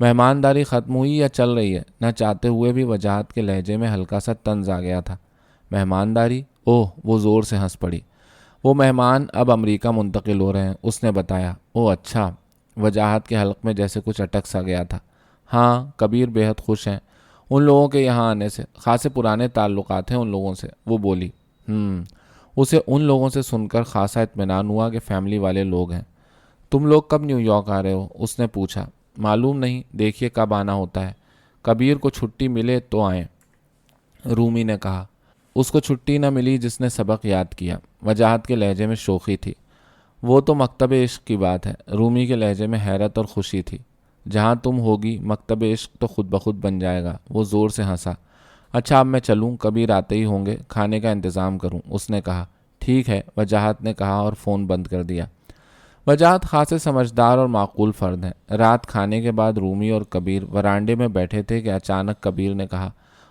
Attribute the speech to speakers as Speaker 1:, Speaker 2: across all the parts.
Speaker 1: مہمانداری ختم ہوئی یا چل رہی ہے؟ نہ چاہتے ہوئے بھی وجاہت کے لہجے میں ہلکا سا طنز آ گیا تھا۔ مہمانداری؟ اوہ، وہ زور سے ہنس پڑی۔ وہ مہمان اب امریکہ منتقل ہو رہے ہیں، اس نے بتایا۔ اوہ اچھا۔ وجاہت کے حلق میں جیسے کچھ اٹک سا گیا تھا۔ ہاں، کبیر بےحد خوش ہیں ان لوگوں کے یہاں آنے سے، خاصے پرانے تعلقات ہیں ان لوگوں سے، وہ بولی۔ اسے ان لوگوں سے سن کر خاصا اطمینان ہوا کہ فیملی والے لوگ ہیں۔ تم لوگ کب نیو یارک آ رہے ہو؟ اس نے پوچھا۔ معلوم نہیں، دیکھیے کب آنا ہوتا ہے، کبیر کو چھٹی ملے تو آئیں، رومی نے کہا۔ اس کو چھٹی نہ ملی جس نے سبق یاد کیا، وجاہت کے لہجے میں شوخی تھی۔ وہ تو مکتب عشق کی بات ہے، رومی کے لہجے میں حیرت اور خوشی تھی۔ جہاں تم ہوگی مکتب عشق تو خود بخود بن جائے گا، وہ زور سے ہنسا۔ اچھا اب میں چلوں، کبیر آتے ہی ہوں گے، کھانے کا انتظام کروں، اس نے کہا۔ ٹھیک ہے، وجاہت نے کہا اور فون بند کر دیا۔ وجاہت خاصے سمجھدار اور معقول فرد ہیں۔ رات کھانے کے بعد رومی اور کبیر ورانڈے میں بیٹھے تھے کہ اچانک کبیر نے کہا،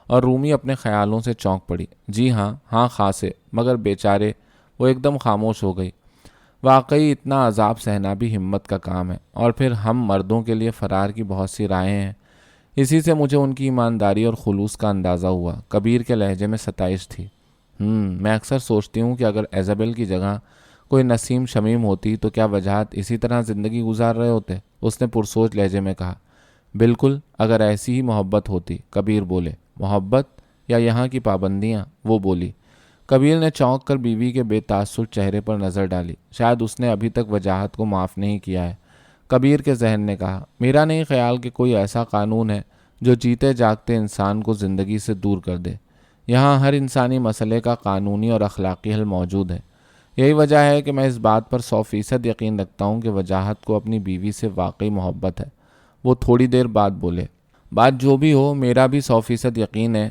Speaker 1: اور رومی اپنے خیالوں سے چونک پڑی۔ جی ہاں خاصے، مگر بیچارے، وہ ایک دم خاموش ہو گئی۔ واقعی اتنا عذاب سہنا بھی ہمت کا کام ہے، اور پھر ہم مردوں کے لیے فرار کی بہت سی راہیں ہیں۔ اسی سے مجھے ان کی ایمانداری اور خلوص کا اندازہ ہوا، کبیر کے لہجے میں ستائش تھی۔ میں اکثر سوچتی ہوں کہ اگر ایزابل کی جگہ کوئی نسیم شمیم ہوتی تو کیا وجاہت اسی طرح زندگی گزار رہے ہوتے؟ اس نے پرسوچ لہجے میں کہا۔ بالکل، اگر ایسی ہی محبت ہوتی، کبیر بولے۔ محبت یا یہاں کی پابندیاں؟ وہ بولی۔ کبیر نے چونک کر بیوی کے بے تاثر چہرے پر نظر ڈالی۔ شاید اس نے ابھی تک وجاہت کو معاف نہیں کیا ہے۔ کبیر کے ذہن نے کہا، میرا نہیں خیال کہ کوئی ایسا قانون ہے جو جیتے جاگتے انسان کو زندگی سے دور کر دے۔ یہاں ہر انسانی مسئلے کا قانونی اور اخلاقی حل موجود ہے۔ یہی وجہ ہے کہ میں اس بات پر 100% یقین رکھتا ہوں کہ وجاہت کو اپنی بیوی سے واقعی محبت ہے۔ وہ تھوڑی دیر بعد بولے۔ بات جو بھی ہو، میرا بھی 100% یقین ہے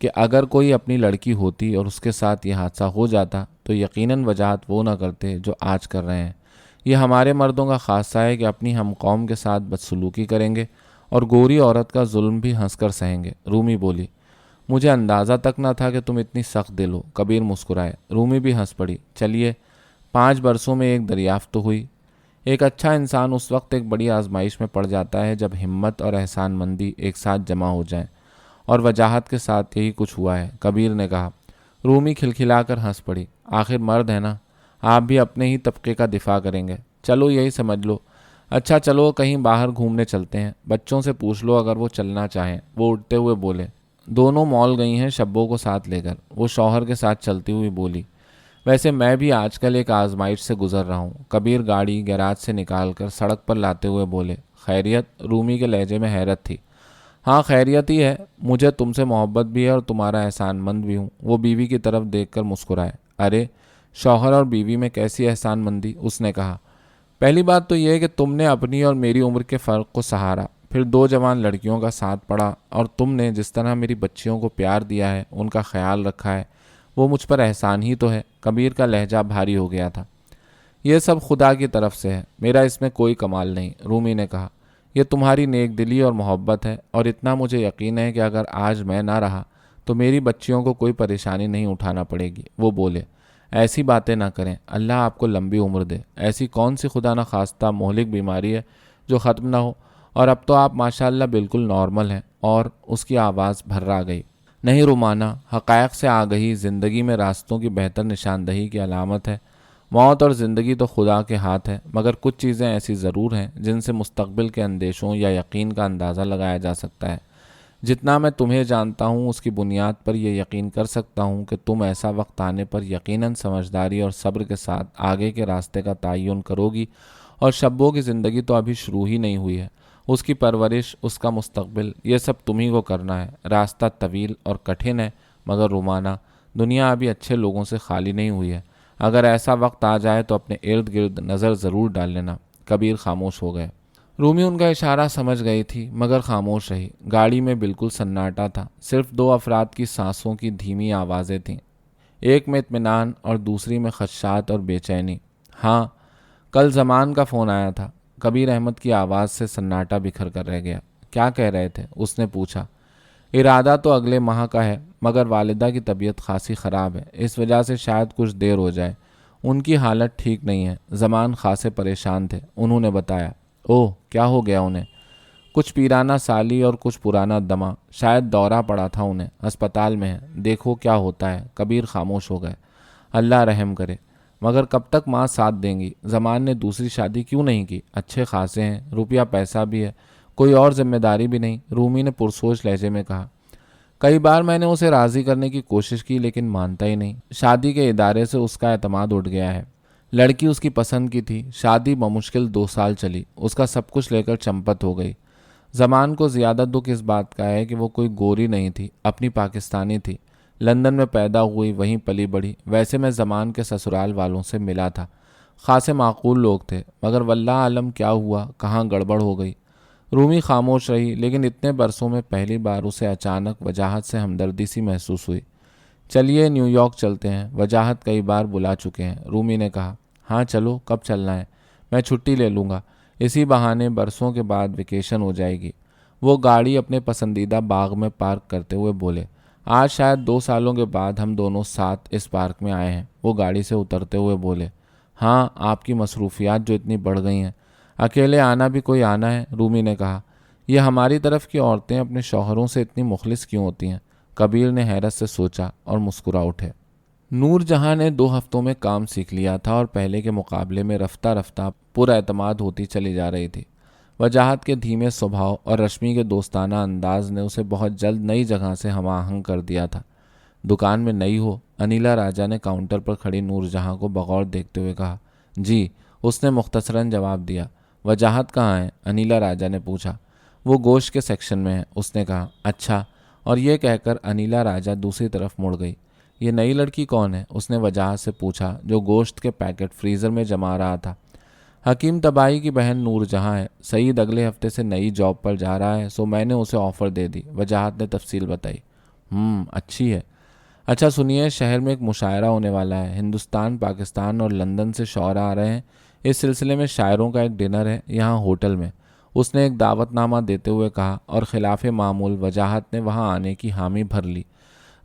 Speaker 1: کہ اگر کوئی اپنی لڑکی ہوتی اور اس کے ساتھ یہ حادثہ ہو جاتا تو یقیناً وجاہت وہ نہ کرتے جو آج کر رہے ہیں۔ یہ ہمارے مردوں کا خاصہ ہے کہ اپنی ہم قوم کے ساتھ بدسلوکی کریں گے اور گوری عورت کا ظلم بھی ہنس کر سہیں گے، رومی بولی۔ مجھے اندازہ تک نہ تھا کہ تم اتنی سخت دل ہو، کبیر مسکرائے۔ رومی بھی ہنس پڑی۔ چلیے، 5 برسوں میں ایک دریافت تو ہوئی۔ ایک اچھا انسان اس وقت ایک بڑی آزمائش میں پڑ جاتا ہے جب ہمت اور احسان مندی ایک ساتھ جمع ہو جائیں، اور وجاہت کے ساتھ یہی کچھ ہوا ہے، کبیر نے کہا۔ رومی کھلکھلا کر ہنس پڑی۔ آخر مرد ہے نا، آپ بھی اپنے ہی طبقے کا دفاع کریں گے، چلو یہی سمجھ لو۔ اچھا چلو کہیں باہر گھومنے چلتے ہیں، بچوں سے پوچھ لو اگر وہ چلنا چاہیں، وہ اٹھتے ہوئے بولے۔ دونوں مال گئی ہیں شبوں کو ساتھ لے کر، وہ شوہر کے ساتھ چلتی ہوئی بولی۔ ویسے میں بھی آج کل ایک آزمائش سے گزر رہا ہوں، کبیر گاڑی گیراج سے نکال کر سڑک پر لاتے ہوئے بولے۔ خیریت؟ رومی کے لہجے میں حیرت تھی۔ ہاں خیریت ہی ہے، مجھے تم سے محبت بھی ہے اور تمہارا احسان مند بھی ہوں، وہ بیوی کی طرف دیکھ کر مسکرائے۔ ارے، شوہر اور بیوی میں کیسی احسان مندی؟ اس نے کہا۔ پہلی بات تو یہ کہ تم نے اپنی اور میری عمر کے فرق کو سہارا، پھر 2 جوان لڑکیوں کا ساتھ پڑا، اور تم نے جس طرح میری بچیوں کو پیار دیا ہے، ان کا خیال رکھا ہے، وہ مجھ پر احسان ہی تو ہے۔ کبیر کا لہجہ بھاری ہو گیا تھا۔ یہ سب خدا کی طرف سے ہے، میرا اس میں کوئی کمال نہیں، رومی نے کہا۔ یہ تمہاری نیک دلی اور محبت ہے، اور اتنا مجھے یقین ہے کہ اگر آج میں نہ رہا تو میری بچیوں کو کوئی پریشانی نہیں اٹھانا پڑے گی، وہ بولے۔ ایسی باتیں نہ کریں، اللہ آپ کو لمبی عمر دے۔ ایسی کون سی خدا نہ خواستہ مہلک بیماری ہے جو ختم نہ ہو؟ اور اب تو آپ ماشاءاللہ بالکل نارمل ہیں۔ اور اس کی آواز بھرا گئی۔ نہیں رومانہ، حقائق سے آگہی زندگی میں راستوں کی بہتر نشاندہی کی علامت ہے۔ موت اور زندگی تو خدا کے ہاتھ ہے، مگر کچھ چیزیں ایسی ضرور ہیں جن سے مستقبل کے اندیشوں یا یقین کا اندازہ لگایا جا سکتا ہے۔ جتنا میں تمہیں جانتا ہوں اس کی بنیاد پر یہ یقین کر سکتا ہوں کہ تم ایسا وقت آنے پر یقیناً سمجھداری اور صبر کے ساتھ آگے کے راستے کا تعین کرو گی، اور شبوں کی زندگی تو ابھی شروع ہی نہیں ہوئی ہے، اس کی پرورش، اس کا مستقبل، یہ سب تمہیں کو کرنا ہے۔ راستہ طویل اور کٹھن ہے، مگر رومانہ، دنیا ابھی اچھے لوگوں سے خالی نہیں ہوئی ہے۔ اگر ایسا وقت آ جائے تو اپنے ارد گرد نظر ضرور ڈال لینا۔ کبیر خاموش ہو گئے۔ رومی ان کا اشارہ سمجھ گئی تھی، مگر خاموش رہی۔ گاڑی میں بالکل سناٹا تھا، صرف 2 افراد کی سانسوں کی دھیمی آوازیں تھیں، ایک میں اطمینان اور دوسری میں خدشات اور بے چینی۔ ہاں، کل زمان کا فون آیا تھا، کبیر احمد کی آواز سے سناٹا بکھر کر رہ گیا۔ کیا کہہ رہے تھے؟ اس نے پوچھا۔ ارادہ تو اگلے ماہ کا ہے، مگر والدہ کی طبیعت خاصی خراب ہے، اس وجہ سے شاید کچھ دیر ہو جائے، ان کی حالت ٹھیک نہیں ہے۔ زمان خاصے پریشان تھے، انہوں نے بتایا۔ اوہ، کیا ہو گیا انہیں؟ کچھ پیرانہ سالی اور کچھ پرانا دمہ، شاید دورہ پڑا تھا انہیں، ہسپتال میں ہے، دیکھو کیا ہوتا ہے۔ کبیر خاموش ہو گئے۔ اللہ رحم کرے، مگر کب تک ماں ساتھ دیں گی؟ زمان نے دوسری شادی کیوں نہیں کی؟ اچھے خاصے ہیں، روپیہ پیسہ بھی ہے، کوئی اور ذمہ داری بھی نہیں، رومی نے پرسوچ لہجے میں کہا۔ کئی بار میں نے اسے راضی کرنے کی کوشش کی لیکن مانتا ہی نہیں۔ شادی کے ادارے سے اس کا اعتماد اٹھ گیا ہے۔ لڑکی اس کی پسند کی تھی، شادی بمشکل 2 سال چلی، اس کا سب کچھ لے کر چمپت ہو گئی۔ زمان کو زیادہ دکھ اس بات کا ہے کہ وہ کوئی گوری نہیں تھی، اپنی پاکستانی تھی، لندن میں پیدا ہوئی، وہیں پلی بڑھی۔ ویسے میں زمان کے سسرال والوں سے ملا تھا، خاصے معقول لوگ تھے، مگر واللہ عالم کیا ہوا، کہاں گڑبڑ ہو گئی۔ رومی خاموش رہی، لیکن اتنے برسوں میں پہلی بار اسے اچانک وجاہت سے ہمدردی سی محسوس ہوئی۔ چلیے نیو یارک چلتے ہیں، وجاہت کئی بار بلا چکے ہیں، رومی نے کہا۔ ہاں چلو، کب چلنا ہے؟ میں چھٹی لے لوں گا، اسی بہانے برسوں کے بعد ویکیشن ہو جائے گی۔ وہ گاڑی اپنے پسندیدہ باغ میں پارک کرتے ہوئے بولے۔ آج شاید 2 سالوں کے بعد ہم دونوں ساتھ اس پارک میں آئے ہیں۔ وہ گاڑی سے اترتے ہوئے بولے۔ ہاں، آپ کی مصروفیات جو اتنی بڑھ گئی ہیں، اکیلے آنا بھی کوئی آنا ہے، رومی نے کہا۔ یہ ہماری طرف کی عورتیں اپنے شوہروں سے اتنی مخلص کیوں ہوتی ہیں؟ کبیر نے حیرت سے سوچا اور مسکرا اٹھے۔ نور جہاں نے 2 ہفتوں میں کام سیکھ لیا تھا اور پہلے کے مقابلے میں رفتہ رفتہ پر اعتماد ہوتی چلی جا رہی تھی۔ وجاہت کے دھیمے سبھاؤ اور رشمی کے دوستانہ انداز نے اسے بہت جلد نئی جگہ سے ہم آہنگ کر دیا تھا۔ دکان میں نئی ہو؟ انیلا راجا نے کاؤنٹر پر کھڑی نور جہاں کو بغور دیکھتے ہوئے کہا۔ جی، اس نے مختصراً جواب دیا۔ وجاہت کہاں ہے؟ انیلا راجا نے پوچھا۔ وہ گوشت کے سیکشن میں ہے، اس نے کہا۔ اچھا، اور یہ کہہ کر انیلا راجا دوسری طرف مڑ گئی۔ یہ نئی لڑکی کون ہے؟ اس نے وجاہت سے پوچھا، جو گوشت کے پیکٹ فریزر میں جما رہا تھا۔ حکیم طبائی کی بہن نور جہاں ہے، سعید اگلے ہفتے سے نئی جاب پر جا رہا ہے، سو میں نے اسے آفر دے دی، وجاہت نے تفصیل بتائی۔ اچھی ہے۔ اچھا سنیے، شہر میں ایک مشاعرہ ہونے والا ہے، ہندوستان، پاکستان اور لندن سے شعراء آ رہے ہیں، اس سلسلے میں شاعروں کا ایک ڈنر ہے یہاں ہوٹل میں، اس نے ایک دعوت نامہ دیتے ہوئے کہا، اور خلاف معمول وجاہت نے وہاں آنے کی حامی بھر لی۔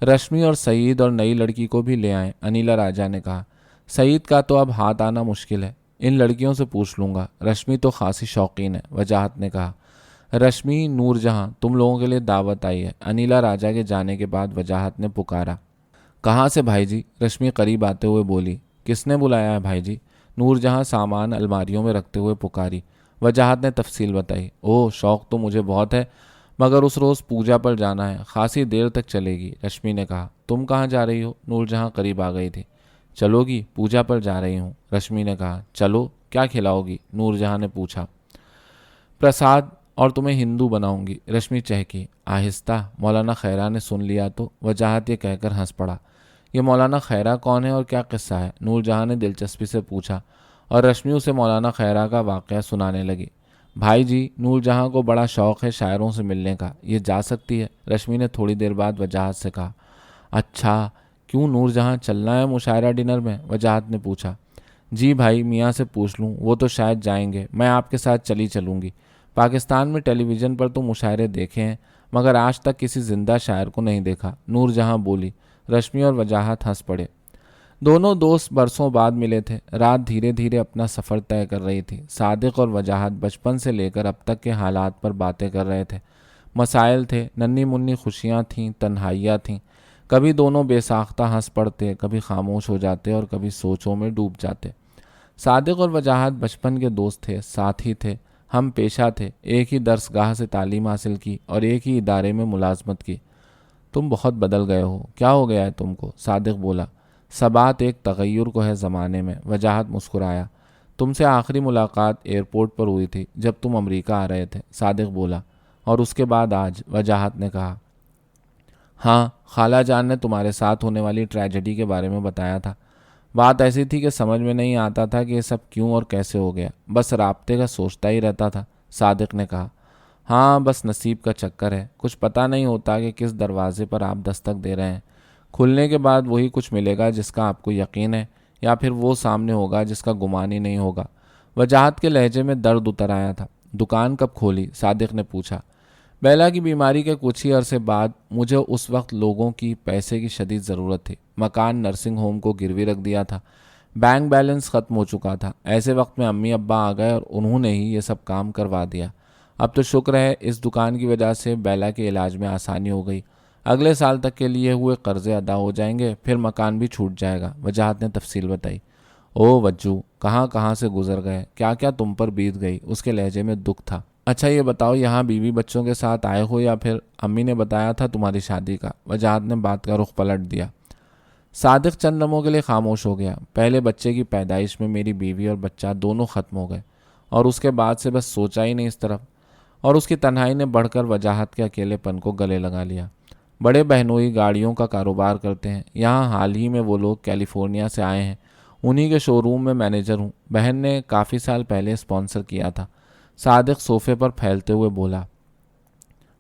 Speaker 1: رشمی اور سعید اور نئی لڑکی کو بھی لے آئیں، انیلا راجا نے کہا۔ سعید کا تو اب ہاتھ آنا مشکل ہے، ان لڑکیوں سے پوچھ لوں گا، رشمی تو خاصی شوقین ہے، وجاہت نے کہا۔ رشمی، نور جہاں، تم لوگوں کے لیے دعوت آئی ہے، انیلا راجا کے جانے کے بعد وجاہت نے پکارا۔ کہاں سے بھائی جی؟ رشمی قریب آتے ہوئے بولی۔ کس نے بلایا ہے بھائی جی؟ نور جہاں سامان الماریوں میں رکھتے ہوئے پکاری۔ وجاہت نے تفصیل بتائی۔ شوق تو مجھے بہت ہے، مگر اس روز پوجا پر جانا ہے، خاصی دیر تک چلے گی، رشمی نے کہا۔ تم کہاں جا رہی ہو؟ نور جہاں قریب آ گئی تھی۔ چلو گی؟ پوجا پر جا رہی ہوں، رشمی نے کہا۔ چلو، کیا کھلاؤ گی؟ نور جہاں نے پوچھا۔ پرساد، اور تمہیں ہندو بناؤں گی، رشمی چہکی۔ آہستہ، مولانا خیرہ نے سن لیا تو؟ وجاہت یہ کہہ کر ہنس پڑا۔ یہ مولانا خیرہ کون ہے اور کیا قصہ ہے؟ نور جہاں نے دلچسپی سے پوچھا، اور رشمی اسے مولانا خیرہ کا واقعہ سنانے لگی۔ بھائی جی، نور جہاں کو بڑا شوق ہے شاعروں سے ملنے کا، یہ جا سکتی ہے، رشمی نے تھوڑی دیر بعد وجاہت سے کہا۔ اچھا، کیوں نور جہاں، چلنا ہے مشاعرہ ڈنر میں؟ وجاہت نے پوچھا۔ جی بھائی، میاں سے پوچھ لوں، وہ تو شاید جائیں گے، میں آپ کے ساتھ چلوں گی۔ پاکستان میں ٹیلی ویژن پر تو مشاعرے دیکھے ہیں، مگر آج تک کسی زندہ شاعر کو نہیں دیکھا، نور جہاں بولی۔ رشمی اور وجاہت ہنس پڑے۔ دونوں دوست برسوں بعد ملے تھے۔ رات دھیرے دھیرے اپنا سفر طے کر رہی تھی۔ صادق اور وجاہت بچپن سے لے کر اب تک کے حالات پر باتیں کر رہے تھے۔ مسائل تھے، ننھی منی خوشیاں تھیں، تنہائیاں تھیں۔ کبھی دونوں بے ساختہ ہنس پڑتے، کبھی خاموش ہو جاتے اور کبھی سوچوں میں ڈوب جاتے۔ صادق اور وجاہت بچپن کے دوست تھے، ساتھی تھے، ہم پیشہ تھے، ایک ہی درس گاہ سے تعلیم حاصل کی اور ایک ہی ادارے میں ملازمت کی۔ تم بہت بدل گئے ہو، کیا ہو گیا ہے تم کو؟ صادق بولا۔ ثبات ایک تغیر کو ہے زمانے میں، وجاہت مسکرایا۔ تم سے آخری ملاقات ایئرپورٹ پر ہوئی تھی جب تم امریکہ آ رہے تھے، صادق بولا۔ اور اس کے بعد آج، وجاہت نے کہا۔ ہاں، خالہ جان نے تمہارے ساتھ ہونے والی ٹریجڈی کے بارے میں بتایا تھا۔ بات ایسی تھی کہ سمجھ میں نہیں آتا تھا کہ یہ سب کیوں اور کیسے ہو گیا، بس رابطے کا سوچتا ہی رہتا تھا، صادق نے کہا۔ ہاں، بس نصیب کا چکر ہے، کچھ پتہ نہیں ہوتا کہ کس دروازے پر آپ دستک دے رہے ہیں، کھلنے کے بعد وہی کچھ ملے گا جس کا آپ کو یقین ہے، یا پھر وہ سامنے ہوگا جس کا گمان ہی نہیں ہوگا۔ وجاہت کے لہجے میں درد اتر آیا تھا۔ دکان کب کھولی؟ صادق نے پوچھا۔ بیلا کی بیماری کے کچھ ہی عرصے بعد۔ مجھے اس وقت لوگوں کی پیسے کی شدید ضرورت تھی، مکان نرسنگ ہوم کو گروی رکھ دیا تھا، بینک بیلنس ختم ہو چکا تھا، ایسے وقت میں امی ابا آ گئے اور انہوں نے ہی یہ سب کام کروا دیا۔ اب تو شکر ہے اس دکان کی وجہ سے بیلا کے علاج میں آسانی ہو گئی. اگلے سال تک کے لیے ہوئے قرضے ادا ہو جائیں گے, پھر مکان بھی چھوٹ جائے گا. وجاہت نے تفصیل بتائی. او وجو, کہاں کہاں سے گزر گئے, کیا کیا تم پر بیت گئی. اس کے لہجے میں دکھ تھا. اچھا یہ بتاؤ, یہاں بیوی بچوں کے ساتھ آئے ہو یا پھر امی نے بتایا تھا تمہاری شادی کا؟ وجاہت نے بات کا رخ پلٹ دیا. صادق چند لمحوں کے لیے خاموش ہو گیا. پہلے بچے کی پیدائش میں میری بیوی اور بچہ دونوں ختم ہو گئے, اور اس کے بعد سے بس سوچا ہی نہیں اس طرف. اور اس کی تنہائی نے بڑھ کر وجاہت کے اکیلے پن کو گلے لگا لیا. بڑے بہنوئی گاڑیوں کا کاروبار کرتے ہیں. یہاں حال ہی میں وہ لوگ کیلیفورنیا سے آئے ہیں. انہی کے شو روم میں مینیجر ہوں. بہن نے کافی سال پہلے اسپانسر کیا تھا. صادق صوفے پر پھیلتے ہوئے بولا.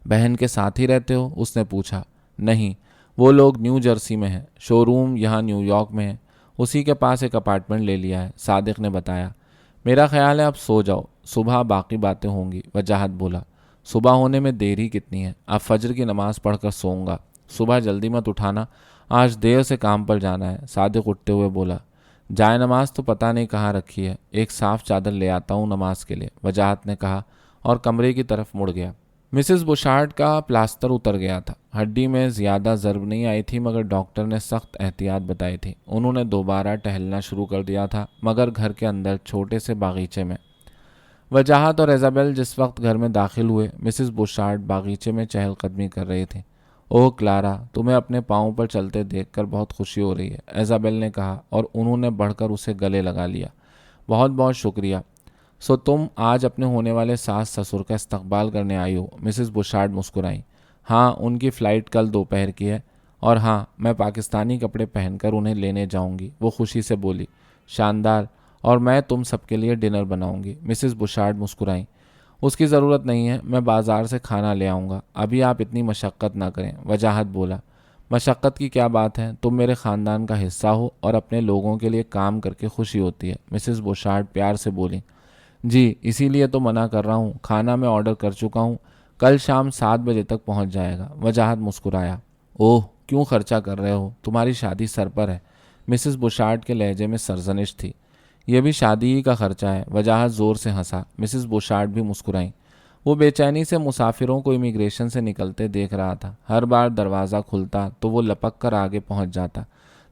Speaker 1: بہن کے ساتھ ہی رہتے ہو؟ اس نے پوچھا. نہیں, وہ لوگ نیو جرسی میں ہیں. شو روم یہاں نیو یارک میں ہے. اسی کے پاس ایک اپارٹمنٹ لے لیا ہے, صادق نے بتایا. میرا خیال ہے اب سو جاؤ, صبح باقی باتیں ہوں گی. وجاہت بولا. صبح ہونے میں دیری کتنی ہے؟ اب فجر کی نماز پڑھ کر سوؤں گا. صبح جلدی مت اٹھانا, آج دیر سے کام پر جانا ہے. صادق اٹھتے ہوئے بولا. جائے نماز تو پتہ نہیں کہاں رکھی ہے, ایک صاف چادر لے آتا ہوں نماز کے لیے, وجاہت نے کہا اور کمرے کی طرف مڑ گیا. مسز بوشارڈ کا پلاسٹر اتر گیا تھا. ہڈی میں زیادہ ضرب نہیں آئی تھی, مگر ڈاکٹر نے سخت احتیاط بتائی تھی. انہوں نے دوبارہ ٹہلنا شروع کر دیا تھا, مگر گھر کے اندر چھوٹے سے باغیچے میں. وجاہت اور ایزابیل جس وقت گھر میں داخل ہوئے, مسز بوشارڈ باغیچے میں چہل قدمی کر رہی تھی. اوہ کلارا, تمہیں اپنے پاؤں پر چلتے دیکھ کر بہت خوشی ہو رہی ہے, ایزابیل نے کہا, اور انہوں نے بڑھ کر اسے گلے لگا لیا. بہت بہت شکریہ. سو تم آج اپنے ہونے والے ساس سسر کا استقبال کرنے آئی ہو؟ مسز بوشارڈ مسکرائیں. ہاں, ان کی فلائٹ کل دوپہر کی ہے, اور ہاں میں پاکستانی کپڑے پہن کر انہیں لینے جاؤں گی. وہ خوشی سے بولی. شاندار, اور میں تم سب کے لیے ڈنر بناؤں گی. مسز بوشارڈ مسکرائیں. اس کی ضرورت نہیں ہے, میں بازار سے کھانا لے آؤں گا. ابھی آپ اتنی مشقت نہ کریں. وجاہت بولا. مشقت کی کیا بات ہے, تم میرے خاندان کا حصہ ہو اور اپنے لوگوں کے لیے کام کر کے خوشی ہوتی ہے. مسز بوشارڈ پیار سے بولی. جی اسی لیے تو منع کر رہا ہوں, کھانا میں آرڈر کر چکا ہوں, کل شام 7 بجے تک پہنچ جائے گا. وجاہت مسکرایا. اوہ کیوں خرچہ کر رہے ہو, تمہاری شادی سر پر ہے. مسز بوشارڈ کے لہجے میں سرزنش تھی. یہ بھی شادی ہی کا خرچہ ہے. وجاہت زور سے ہنسا. مسز بوشارڈ بھی مسکرائیں. وہ بے چینی سے مسافروں کو امیگریشن سے نکلتے دیکھ رہا تھا. ہر بار دروازہ کھلتا تو وہ لپک کر آگے پہنچ جاتا.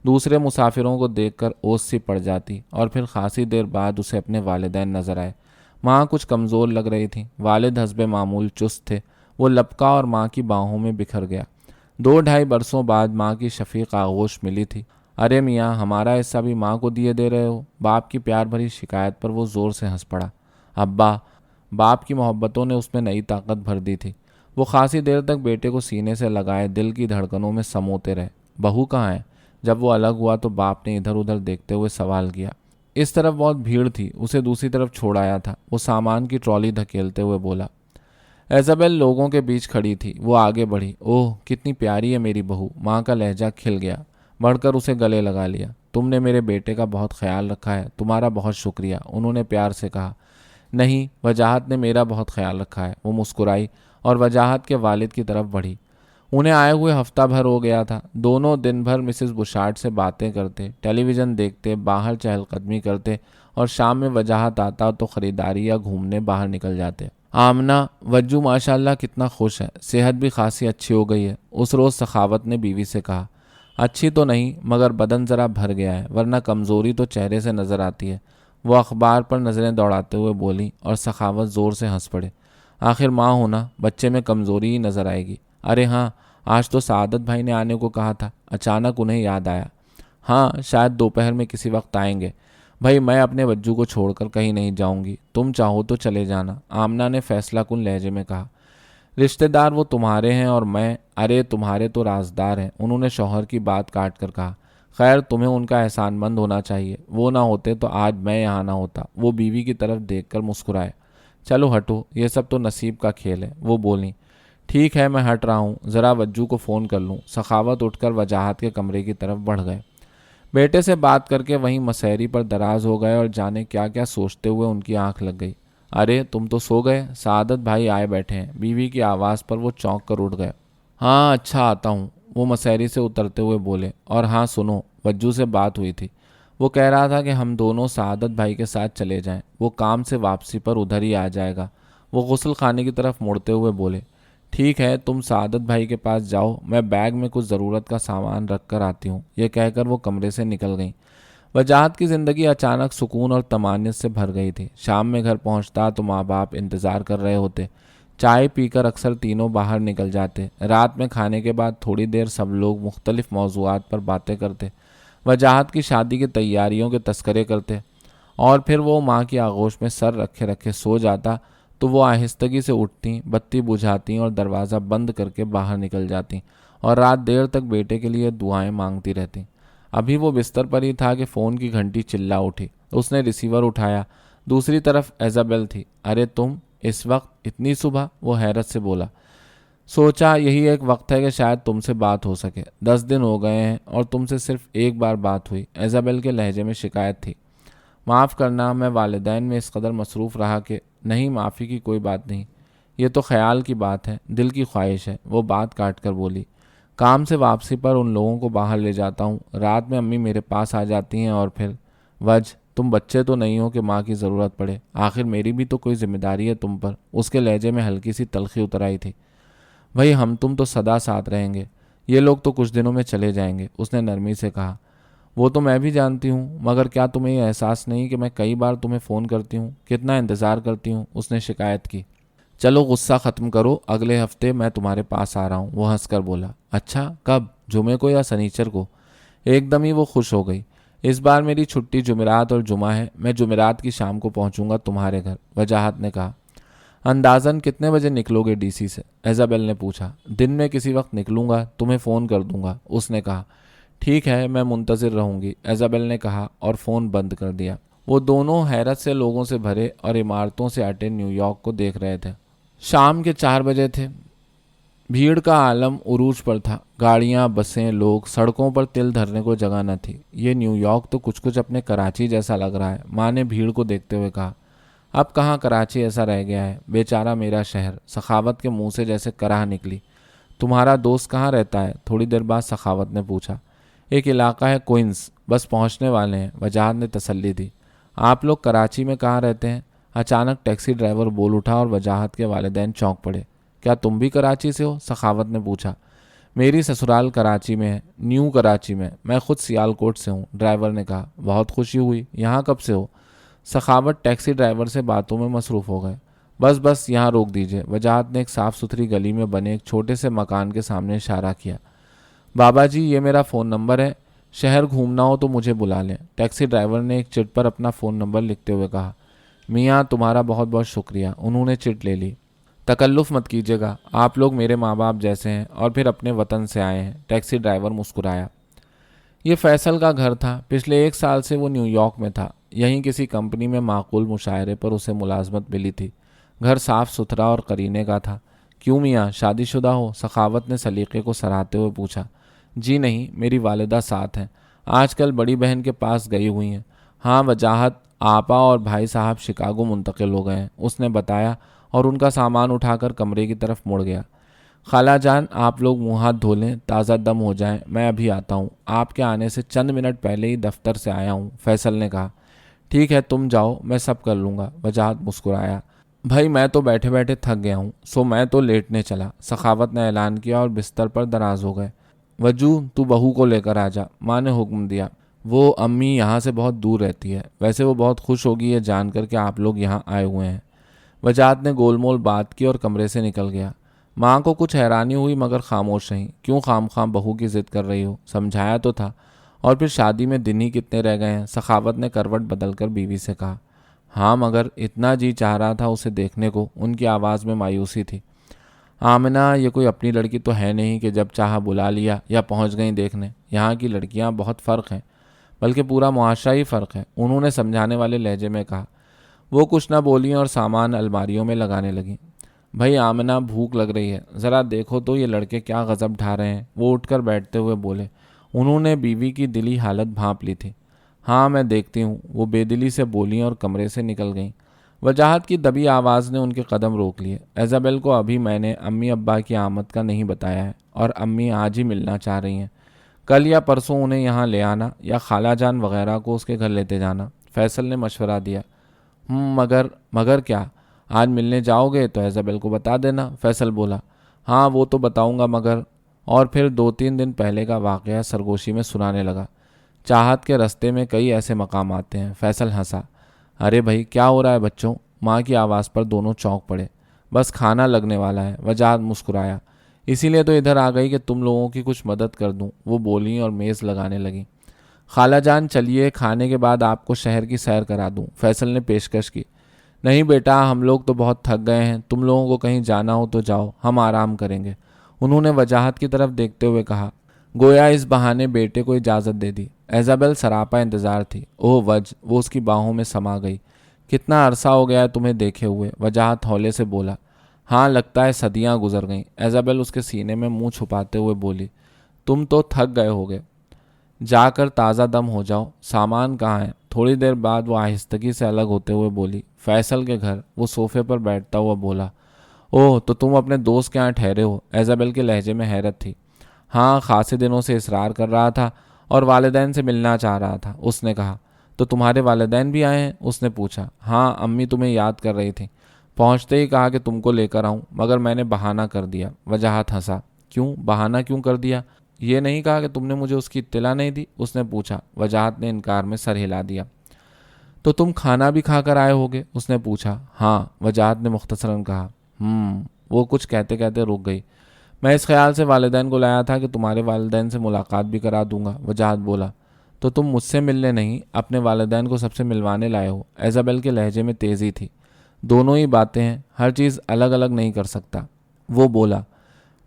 Speaker 1: دوسرے مسافروں کو دیکھ کر اوس سی پڑ جاتی, اور پھر خاصی دیر بعد اسے اپنے والدین نظر آئے. ماں کچھ کمزور لگ رہی تھی. والد حسب معمول چست تھے. وہ لپکا اور ماں کی باہوں میں بکھر گیا. 2-2.5 برسوں بعد ماں کی شفیق آغوش ملی تھی. ارے میاں, ہمارا حصہ بھی ماں کو دیے دے رہے ہو؟ باپ کی پیار بھری شکایت پر وہ زور سے ہنس پڑا. ابا. باپ کی محبتوں نے اس میں نئی طاقت بھر دی تھی. وہ خاصی دیر تک بیٹے کو سینے سے لگائے دل کی دھڑکنوں میں سموتے رہے. بہو کہاں ہے؟ جب وہ الگ ہوا تو باپ نے ادھر ادھر دیکھتے ہوئے سوال کیا. اس طرف بہت بھیڑ تھی, اسے دوسری طرف چھوڑایا تھا. وہ سامان کی ٹرالی دھکیلتے ہوئے بولا. ایزابیل لوگوں کے بیچ کھڑی تھی. وہ آگے بڑھی. اوہ کتنی پیاری ہے میری بہو. ماں کا لہجہ کھل گیا. بڑھ کر اسے گلے لگا لیا. تم نے میرے بیٹے کا بہت خیال رکھا ہے, تمہارا بہت شکریہ. انہوں نے پیار سے کہا. نہیں, وجاہت نے میرا بہت خیال رکھا ہے. وہ مسکرائی اور وجاہت کے والد کی طرف بڑھی. انہیں آئے ہوئے ہفتہ بھر ہو گیا تھا. دونوں دن بھر مسز بوشارڈ سے باتیں کرتے, ٹیلی ویژن دیکھتے, باہر چہل قدمی کرتے, اور شام میں وجاہت آتا تو خریداری یا گھومنے باہر نکل جاتے. آمنہ, وجو ماشاءاللہ کتنا خوش ہے, صحت بھی خاصی اچھی ہو گئی ہے. اس روز سخاوت نے بیوی سے کہا. اچھی تو نہیں, مگر بدن ذرا بھر گیا ہے, ورنہ کمزوری تو چہرے سے نظر آتی ہے. وہ اخبار پر نظریں دوڑاتے ہوئے بولی, اور سخاوت زور سے ہنس پڑے. آخر ماں ہونا, بچے میں کمزوری ہی نظر آئے گی. ارے ہاں, آج تو سعادت بھائی نے آنے کو کہا تھا. اچانک انہیں یاد آیا. ہاں شاید دوپہر میں کسی وقت آئیں گے. بھائی میں اپنے وجو کو چھوڑ کر کہیں نہیں جاؤں گی, تم چاہو تو چلے جانا. آمنہ نے فیصلہ کن لہجے میں کہا. رشتہ دار وہ تمہارے ہیں اور میں. ارے تمہارے تو رازدار ہیں, انہوں نے شوہر کی بات کاٹ کر کہا. خیر تمہیں ان کا احسان مند ہونا چاہیے, وہ نہ ہوتے تو آج میں یہاں نہ ہوتا. وہ بیوی کی طرف دیکھ کر مسکرائے. چلو ہٹو, یہ سب تو نصیب کا کھیل ہے. وہ بولیں. ٹھیک ہے میں ہٹ رہا ہوں, ذرا وجو کو فون کر لوں. سخاوت اٹھ کر وجاہت کے کمرے کی طرف بڑھ گئے. بیٹے سے بات کر کے وہیں مسحری پر دراز ہو گئے, اور جانے کیا کیا سوچتے ہوئے ان کی آنکھ لگ گئی. ارے تم تو سو گئے, سعادت بھائی آئے بیٹھے ہیں. بیوی کی آواز پر وہ چونک کر اٹھ گئے. ہاں اچھا آتا ہوں, وہ مسحری سے اترتے ہوئے بولے. اور ہاں سنو, وجو سے بات ہوئی تھی. وہ کہہ رہا تھا کہ ہم دونوں سعادت بھائی کے ساتھ چلے جائیں. وہ کام سے واپسی پر ادھر ہی آ جائے گا. وہ غسل خانے کی طرف مڑتے ہوئے بولے، ٹھیک ہے تم سعادت بھائی کے پاس جاؤ، میں بیگ میں کچھ ضرورت کا سامان رکھ کر آتی ہوں۔ یہ کہہ کر وہ کمرے سے نکل گئیں۔ وجاہت کی زندگی اچانک سکون اور طمانینت سے بھر گئی تھی۔ شام میں گھر پہنچتا تو ماں باپ انتظار کر رہے ہوتے۔ چائے پی کر اکثر تینوں باہر نکل جاتے۔ رات میں کھانے کے بعد تھوڑی دیر سب لوگ مختلف موضوعات پر باتیں کرتے، وجاہت کی شادی کی تیاریوں کے تذکرے کرتے، اور پھر وہ ماں کی آغوش میں سر رکھے رکھے سو جاتا تو وہ آہستگی سے اٹھتیں، بتی بجھاتیں اور دروازہ بند کر کے باہر نکل جاتیں اور رات دیر تک بیٹے کے لیے دعائیں مانگتی رہتیں۔ ابھی وہ بستر پر ہی تھا کہ فون کی گھنٹی چلا اٹھی۔ اس نے ریسیور اٹھایا۔ دوسری طرف ایزابل تھی۔ ارے تم اس وقت اتنی صبح؟ وہ حیرت سے بولا۔ سوچا یہی ایک وقت ہے کہ شاید تم سے بات ہو سکے۔ 10 دن ہو گئے ہیں اور تم سے صرف ایک بار بات ہوئی۔ ایزابل کے لہجے میں شکایت تھی۔ معاف کرنا، میں والدین میں اس قدر مصروف رہا کہ… نہیں، معافی کی کوئی بات نہیں، یہ تو خیال کی بات ہے، دل کی خواہش ہے، وہ بات کاٹ کر بولی۔ کام سے واپسی پر ان لوگوں کو باہر لے جاتا ہوں، رات میں امی میرے پاس آ جاتی ہیں اور پھر… تم بچے تو نہیں ہو کہ ماں کی ضرورت پڑے، آخر میری بھی تو کوئی ذمہ داری ہے تم پر۔ اس کے لہجے میں ہلکی سی تلخی اتر آئی تھی۔ بھائی ہم تم تو سدا ساتھ رہیں گے، یہ لوگ تو کچھ دنوں میں چلے جائیں گے، اس نے نرمی سے کہا۔ وہ تو میں بھی جانتی ہوں، مگر کیا تمہیں یہ احساس نہیں کہ میں کئی بار تمہیں فون کرتی ہوں، کتنا انتظار کرتی ہوں، اس نے شکایت کی۔ چلو غصہ ختم کرو، اگلے ہفتے میں تمہارے پاس آ رہا ہوں، وہ ہنس کر بولا۔ اچھا کب؟ جمعے کو یا سنیچر کو؟ ایک دم ہی وہ خوش ہو گئی۔ اس بار میری چھٹی جمعرات اور جمعہ ہے، میں جمعرات کی شام کو پہنچوں گا تمہارے گھر، وجاہت نے کہا۔ اندازاً کتنے بجے نکلو گے ڈی سی سے؟ ایزابل نے پوچھا۔ دن میں کسی وقت نکلوں گا، تمہیں فون کر دوں گا، اس نے کہا۔ ٹھیک ہے میں منتظر رہوں گی، ایزابل نے کہا اور فون بند کر دیا۔ وہ دونوں حیرت سے لوگوں سے بھرے اور عمارتوں سے اٹے نیو یارک کو دیکھ رہے تھے۔ شام کے 4 بجے تھے۔ بھیڑ کا عالم عروج پر تھا۔ گاڑیاں، بسیں، لوگ، سڑکوں پر تل دھرنے کو جگہ نہ تھی۔ یہ نیو یارک تو کچھ اپنے کراچی جیسا لگ رہا ہے، ماں نے بھیڑ کو دیکھتے ہوئے کہا۔ اب کہاں کراچی ایسا رہ گیا ہے، بیچارہ میرا شہر، سخاوت کے منہ سے جیسے کراہ نکلی۔ تمہارا دوست کہاں رہتا ہے؟ تھوڑی دیر بعد سخاوت نے پوچھا۔ ایک علاقہ ہے کوئنز، بس پہنچنے والے ہیں، وجاہت نے تسلی دی۔ آپ لوگ کراچی میں کہاں رہتے ہیں؟ اچانک ٹیکسی ڈرائیور بول اٹھا اور وجاہت کے والدین چونک پڑے۔ کیا تم بھی کراچی سے ہو؟ سخاوت نے پوچھا۔ میری سسرال کراچی میں ہے، نیو کراچی میں خود سیالکوٹ سے ہوں، ڈرائیور نے کہا۔ بہت خوشی ہوئی، یہاں کب سے ہو؟ سخاوت ٹیکسی ڈرائیور سے باتوں میں مصروف ہو گئے۔ بس یہاں روک دیجئے، وجاہت نے ایک صاف ستھری گلی میں بنے ایک چھوٹے سے مکان کے سامنے اشارہ کیا۔ بابا جی یہ میرا فون نمبر ہے، شہر گھومنا ہو تو مجھے بلا لیں، ٹیکسی ڈرائیور نے ایک چٹ پر اپنا فون نمبر لکھتے ہوئے کہا۔ میاں تمہارا بہت بہت شکریہ، انہوں نے چٹ لے لی۔ تکلف مت کیجیے گا، آپ لوگ میرے ماں باپ جیسے ہیں اور پھر اپنے وطن سے آئے ہیں، ٹیکسی ڈرائیور مسکرایا۔ یہ فیصل کا گھر تھا، پچھلے 1 سال سے وہ نیو یارک میں تھا، یہیں کسی کمپنی میں معقول مشاہرے پر اسے ملازمت ملی تھی۔ گھر صاف ستھرا اور قرینے کا تھا۔ کیوں میاں شادی شدہ ہو؟ سخاوت نے سلیقے کو سراہتے ہوئے پوچھا۔ جی نہیں، میری والدہ ساتھ ہیں، آج کل بڑی بہن کے پاس گئی ہوئی ہیں۔ ہاں وجاہت، آپا اور بھائی صاحب شکاگو منتقل ہو گئے ہیں، اس نے بتایا اور ان کا سامان اٹھا کر کمرے کی طرف مڑ گیا۔ خالہ جان آپ لوگ منہ ہاتھ دھو لیں، تازہ دم ہو جائیں، میں ابھی آتا ہوں، آپ کے آنے سے چند منٹ پہلے ہی دفتر سے آیا ہوں، فیصل نے کہا۔ ٹھیک ہے تم جاؤ، میں سب کر لوں گا، وجاہت مسکرایا۔ بھائی میں تو بیٹھے بیٹھے تھک گیا ہوں، سو میں تو لیٹنے چلا، سخاوت نے اعلان کیا اور بستر پر دراز ہو گئے۔ وجو تو بہو کو لے کر آ جا، ماں نے حکم دیا۔ وہ امی یہاں سے بہت دور رہتی ہے، ویسے وہ بہت خوش ہوگی یہ جان کر کہ آپ لوگ یہاں آئے ہوئے ہیں۔ وجاہت نے گول مول بات کی اور کمرے سے نکل گیا۔ ماں کو کچھ حیرانی ہوئی مگر خاموش رہیں۔ کیوں خام خام بہو کی ضد کر رہی ہو؟ سمجھایا تو تھا، اور پھر شادی میں دن ہی کتنے رہ گئے ہیں، سخاوت نے کروٹ بدل کر بیوی سے کہا۔ ہاں مگر اتنا جی چاہ رہا تھا اسے دیکھنے کو، ان کی آواز میں مایوسی تھی۔ آمنہ یہ کوئی اپنی لڑکی تو ہے نہیں کہ جب چاہا بلا لیا یا پہنچ گئیں دیکھنے، یہاں کی لڑکیاں بہت فرق ہیں، بلکہ پورا معاشرہ ہی فرق ہے، انہوں نے سمجھانے والے لہجے میں کہا۔ وہ کچھ نہ بولیں اور سامان الماریوں میں لگانے لگیں۔ بھائی آمنہ بھوک لگ رہی ہے، ذرا دیکھو تو یہ لڑکے کیا غضب ڈھا رہے ہیں، وہ اٹھ کر بیٹھتے ہوئے بولے۔ انہوں نے بیوی کی دلی حالت بھانپ لی تھی۔ ہاں میں دیکھتی ہوں، وہ بے دلی سے بولیں اور کمرے سے نکل گئیں۔ وجاہت کی دبی آواز نے ان کے قدم روک لیے۔ ایزابل کو ابھی میں نے امی ابا کی آمد کا نہیں بتایا ہے، اور امی آج ہی ملنا چاہ رہی ہیں، کل یا پرسوں انہیں یہاں لے آنا یا خالہ جان وغیرہ کو اس کے گھر لیتے جانا، فیصل نے مشورہ دیا۔ مگر کیا؟ آج ملنے جاؤ گے تو ایزابیل کو بتا دینا، فیصل بولا۔ ہاں وہ تو بتاؤں گا مگر، اور پھر 2-3 دن پہلے کا واقعہ سرگوشی میں سنانے لگا۔ چاہت کے رستے میں کئی ایسے مقام آتے ہیں، فیصل ہنسا۔ ارے بھائی کیا ہو رہا ہے بچوں؟ ماں کی آواز پر دونوں چونک پڑے۔ بس کھانا لگنے والا ہے، وجاہت مسکرایا۔ اسی لیے تو ادھر آ گئی کہ تم لوگوں کی کچھ مدد کر دوں، وہ بولیں اور میز لگانے لگیں۔ خالہ جان چلیے، کھانے کے بعد آپ کو شہر کی سیر کرا دوں، فیصل نے پیشکش کی۔ نہیں بیٹا، ہم لوگ تو بہت تھک گئے ہیں، تم لوگوں کو کہیں جانا ہو تو جاؤ، ہم آرام کریں گے، انہوں نے وجاہت کی طرف دیکھتے ہوئے کہا۔ گویا اس بہانے بیٹے کو اجازت دے دی۔ ایزابیل سراپا انتظار تھی۔ اوہ وج، وہ اس کی باہوں میں سما گئی۔ کتنا عرصہ ہو گیا ہے تمہیں دیکھے ہوئے، وجاہت ہولے سے بولا۔ ہاں لگتا ہے صدیاں گزر گئیں، ایزابیل اس کے سینے میں منہ چھپاتے ہوئے بولی۔ تم تو تھک گئے ہوگے، جا کر تازہ دم ہو جاؤ، سامان کہاں ہے؟ تھوڑی دیر بعد وہ آہستگی سے الگ ہوتے ہوئے بولی۔ فیصل کے گھر، وہ صوفے پر بیٹھتا ہوا بولا۔ اوہ تو تم اپنے دوست کے یہاں ٹھہرے ہو، ایزابیل کے لہجے میں حیرت تھی۔ ہاں خاصے دنوں سے اصرار کر رہا تھا اور والدین سے ملنا چاہ رہا تھا، اس نے کہا۔ تو تمہارے والدین بھی آئے ہیں؟ اس نے پوچھا۔ ہاں امی تمہیں یاد کر رہی تھیں، پہنچتے ہی کہا کہ تم کو لے کر آؤں، مگر میں نے بہانہ کر دیا، وجاہت ہنسا۔ کیوں بہانہ کیوں کر دیا؟ یہ نہیں کہا کہ تم نے مجھے اس کی اطلاع نہیں دی، اس نے پوچھا۔ وجاہت نے انکار میں سر ہلا دیا۔ تو تم کھانا بھی کھا کر آئے ہوگے، اس نے پوچھا۔ ہاں، وجاہت نے مختصراً کہا۔ وہ کچھ کہتے کہتے رک گئی۔ میں اس خیال سے والدین کو لایا تھا کہ تمہارے والدین سے ملاقات بھی کرا دوں گا، وجاہت بولا۔ تو تم مجھ سے ملنے نہیں، اپنے والدین کو سب سے ملوانے لائے ہو، ایزابیل کے لہجے میں تیزی تھی۔ دونوں ہی باتیں ہیں، ہر چیز الگ الگ نہیں کر سکتا، وہ بولا۔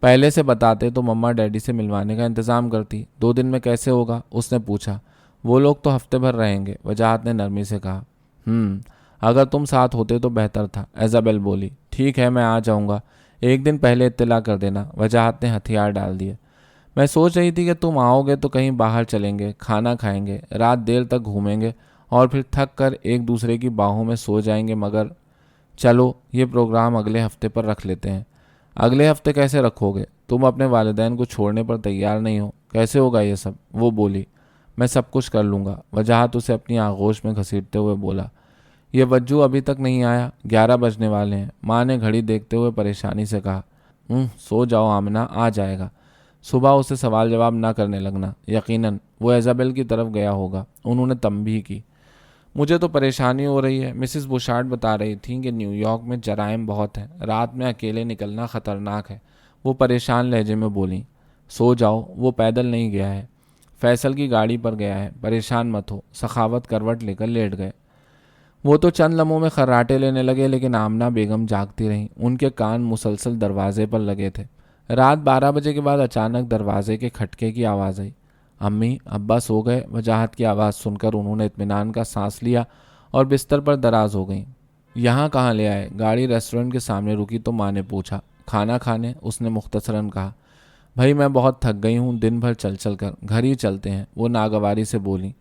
Speaker 1: پہلے سے بتاتے تو مما ڈیڈی سے ملوانے کا انتظام کرتی، 2 دن میں کیسے ہوگا، اس نے پوچھا۔ وہ لوگ تو ہفتے بھر رہیں گے، وجاہت نے نرمی سے کہا۔ اگر تم ساتھ ہوتے تو بہتر تھا، ایزابیل بولی۔ ٹھیک ہے میں آ جاؤں گا، 1 دن پہلے اطلاع کر دینا، وجاہت نے ہتھیار ڈال دیے۔ میں سوچ رہی تھی کہ تم آؤ گے تو کہیں باہر چلیں گے، کھانا کھائیں گے، رات دیر تک گھومیں گے اور پھر تھک کر ایک دوسرے کی باہوں میں سو جائیں گے، مگر چلو یہ پروگرام اگلے ہفتے پر رکھ لیتے ہیں۔ اگلے ہفتے کیسے رکھو گے؟ تم اپنے والدین کو چھوڑنے پر تیار نہیں ہو، کیسے ہوگا یہ سب، وہ بولی۔ میں سب کچھ کر لوں گا، وجاہت اسے اپنی آغوش میں گھسیٹتے ہوئے بولا۔ یہ وجو ابھی تک نہیں آیا، 11 بجنے والے ہیں، ماں نے گھڑی دیکھتے ہوئے پریشانی سے کہا۔ سو جاؤ آمنہ، آ جائے گا۔ صبح اسے سوال جواب نہ کرنے لگنا، یقیناً وہ ایزابیل کی طرف گیا ہوگا، انہوں نے تنبیہ کی۔ مجھے تو پریشانی ہو رہی ہے، مسز بوشارڈ بتا رہی تھیں کہ نیو یارک میں جرائم بہت ہیں، رات میں اکیلے نکلنا خطرناک ہے، وہ پریشان لہجے میں بولیں۔ سو جاؤ، وہ پیدل نہیں گیا ہے، فیصل کی گاڑی پر گیا ہے، پریشان مت ہو، سخاوت کروٹ لے کر لیٹ گئے۔ وہ تو چند لمحوں میں خراٹے لینے لگے، لیکن آمنہ بیگم جاگتی رہیں، ان کے کان مسلسل دروازے پر لگے تھے۔ رات 12 بجے کے بعد اچانک دروازے کے کھٹکے کی آواز آئی۔ امی ابا سو گئے، وجاہت کی آواز سن کر انہوں نے اطمینان کا سانس لیا اور بستر پر دراز ہو گئیں۔ یہاں کہاں لے آئے؟ گاڑی ریسٹورنٹ کے سامنے رکی تو ماں نے پوچھا۔ کھانا کھانے، اس نے مختصراً کہا۔ بھائی میں بہت تھک گئی ہوں دن بھر چل چل کر، گھر ہی چلتے ہیں، وہ ناگواری سے بولی۔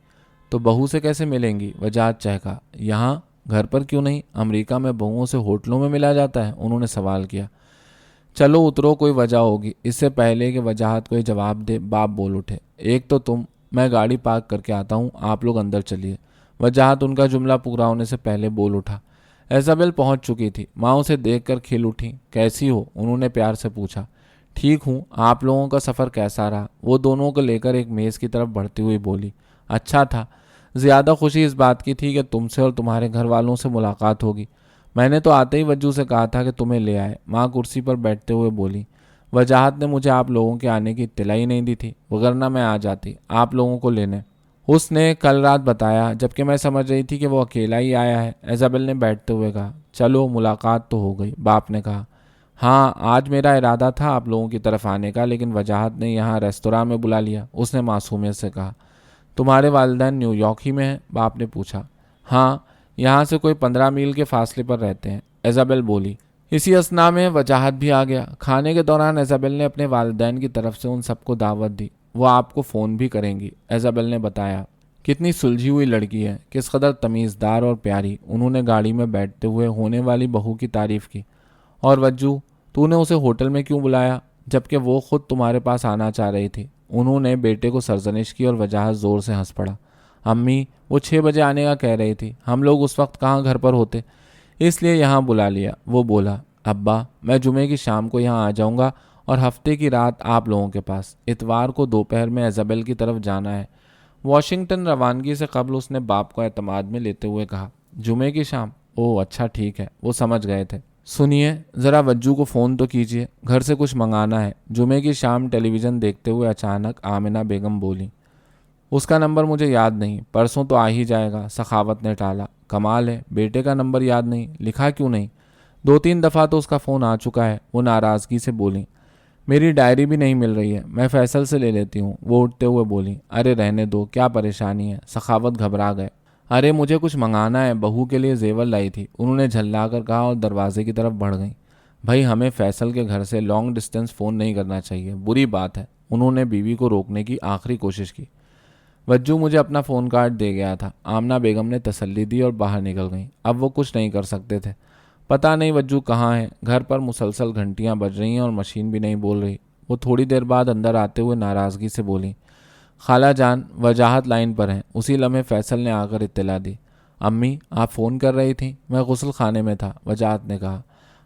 Speaker 1: تو بہو سے کیسے ملیں گی؟ وجاہت چہکا۔ یہاں گھر پر کیوں نہیں؟ امریکہ میں بہوؤں سے ہوٹلوں میں ملا جاتا ہے، انہوں نے سوال کیا۔ چلو اترو، کوئی وجہ ہوگی۔ اس سے پہلے کہ وجاہت کوئی جواب دے باپ بول اٹھے۔ ایک تو تم، میں گاڑی پارک کر کے آتا ہوں، آپ لوگ اندر چلیے۔ وجاہت ان کا جملہ پورا ہونے سے پہلے بول اٹھا۔ ایزابیل پہنچ چکی تھی، ماں اسے دیکھ کر کھل اٹھی۔ کیسی ہو؟ انہوں نے پیار سے پوچھا۔ ٹھیک ہوں، آپ لوگوں کا سفر کیسا رہا؟ وہ دونوں کو لے کر ایک میز کی طرف بڑھتی ہوئی بولی۔ اچھا تھا، زیادہ خوشی اس بات کی تھی کہ تم سے اور تمہارے گھر والوں سے ملاقات ہوگی۔ میں نے تو آتے ہی وجو سے کہا تھا کہ تمہیں لے آئے، ماں کرسی پر بیٹھتے ہوئے بولی۔ وجاہت نے مجھے آپ لوگوں کے آنے کی اطلاع ہی نہیں دی تھی، وگرنہ میں آ جاتی آپ لوگوں کو لینے۔ اس نے کل رات بتایا، جبکہ میں سمجھ رہی تھی کہ وہ اکیلا ہی آیا ہے، ایزابیل نے بیٹھتے ہوئے کہا۔ چلو ملاقات تو ہو گئی، باپ نے کہا۔ ہاں آج میرا ارادہ تھا آپ لوگوں کی طرف آنے کا، لیکن وجاہت نے یہاں ریستوراں میں بلا لیا، اس نے معصومیت سے کہا۔ تمہارے والدین نیو یارک ہی میں ہیں؟ باپ نے پوچھا۔ ہاں، یہاں سے کوئی 15 میل کے فاصلے پر رہتے ہیں، ایزابیل بولی۔ اسی اثنا میں وجاہت بھی آ گیا۔ کھانے کے دوران ایزابیل نے اپنے والدین کی طرف سے ان سب کو دعوت دی، وہ آپ کو فون بھی کریں گی، ایزابیل نے بتایا۔ کتنی سلجھی ہوئی لڑکی ہے، کس قدر تمیزدار اور پیاری، انہوں نے گاڑی میں بیٹھتے ہوئے ہونے والی بہو کی تعریف کی۔ اور وجو، تو نے اسے ہوٹل میں کیوں بلایا جبکہ وہ خود تمہارے پاس آنا چاہ رہی تھی؟ انہوں نے بیٹے کو سرزنش کی اور وجاہت زور سے ہنس پڑا۔ امی وہ 6 بجے آنے کا کہہ رہی تھی، ہم لوگ اس وقت کہاں گھر پر ہوتے؟ اس لیے یہاں بلا لیا۔ وہ بولا، ابا میں جمعے کی شام کو یہاں آ جاؤں گا اور ہفتے کی رات آپ لوگوں کے پاس۔ اتوار کو دوپہر میں ایزابیل کی طرف جانا ہے۔ واشنگٹن روانگی سے قبل اس نے باپ کو اعتماد میں لیتے ہوئے کہا، جمعے کی شام؟ اوہ اچھا ٹھیک ہے، وہ سمجھ گئے تھے۔ سنیے ذرا وجو کو فون تو کیجیے، گھر سے کچھ منگانا ہے۔ جمعے کی شام ٹیلی ویژن دیکھتے ہوئے اچانک آمنہ بیگم بولی۔ اس کا نمبر مجھے یاد نہیں، پرسوں تو آ ہی جائے گا، سخاوت نے ٹالا۔ کمال ہے، بیٹے کا نمبر یاد نہیں، لکھا کیوں نہیں؟ 2-3 دفعہ تو اس کا فون آ چکا ہے، وہ ناراضگی سے بولی۔ میری ڈائری بھی نہیں مل رہی ہے، میں فیصل سے لے لیتی ہوں، وہ اٹھتے ہوئے بولی۔ ارے رہنے دو، کیا پریشانی ہے؟ سخاوت گھبرا گئے۔ ارے مجھے کچھ منگانا ہے، بہو کے لیے زیور لائی تھی، انہوں نے جھلا کر کہا اور دروازے کی طرف بڑھ گئیں۔ بھائی ہمیں فیصل کے گھر سے لانگ ڈسٹینس فون نہیں کرنا چاہیے، بری بات ہے، انہوں نے بیوی کو روکنے کی آخری کوشش کی۔ وجو مجھے اپنا فون کارڈ دے گیا تھا، آمنہ بیگم نے تسلی دی اور باہر نکل گئیں۔ اب وہ کچھ نہیں کر سکتے تھے۔ پتہ نہیں وجو کہاں ہے، گھر پر مسلسل گھنٹیاں بج رہی ہیں اور مشین بھی نہیں بول رہی۔ وہ تھوڑی دیر بعد اندر آتے ہوئے ناراضگی سے بولی، خالہ جان وجاہت لائن پر ہیں۔ اسی لمحے فیصل نے آ کر اطلاع دی۔ امی آپ فون کر رہی تھیں؟ میں غسل خانے میں تھا، وجاہت نے کہا۔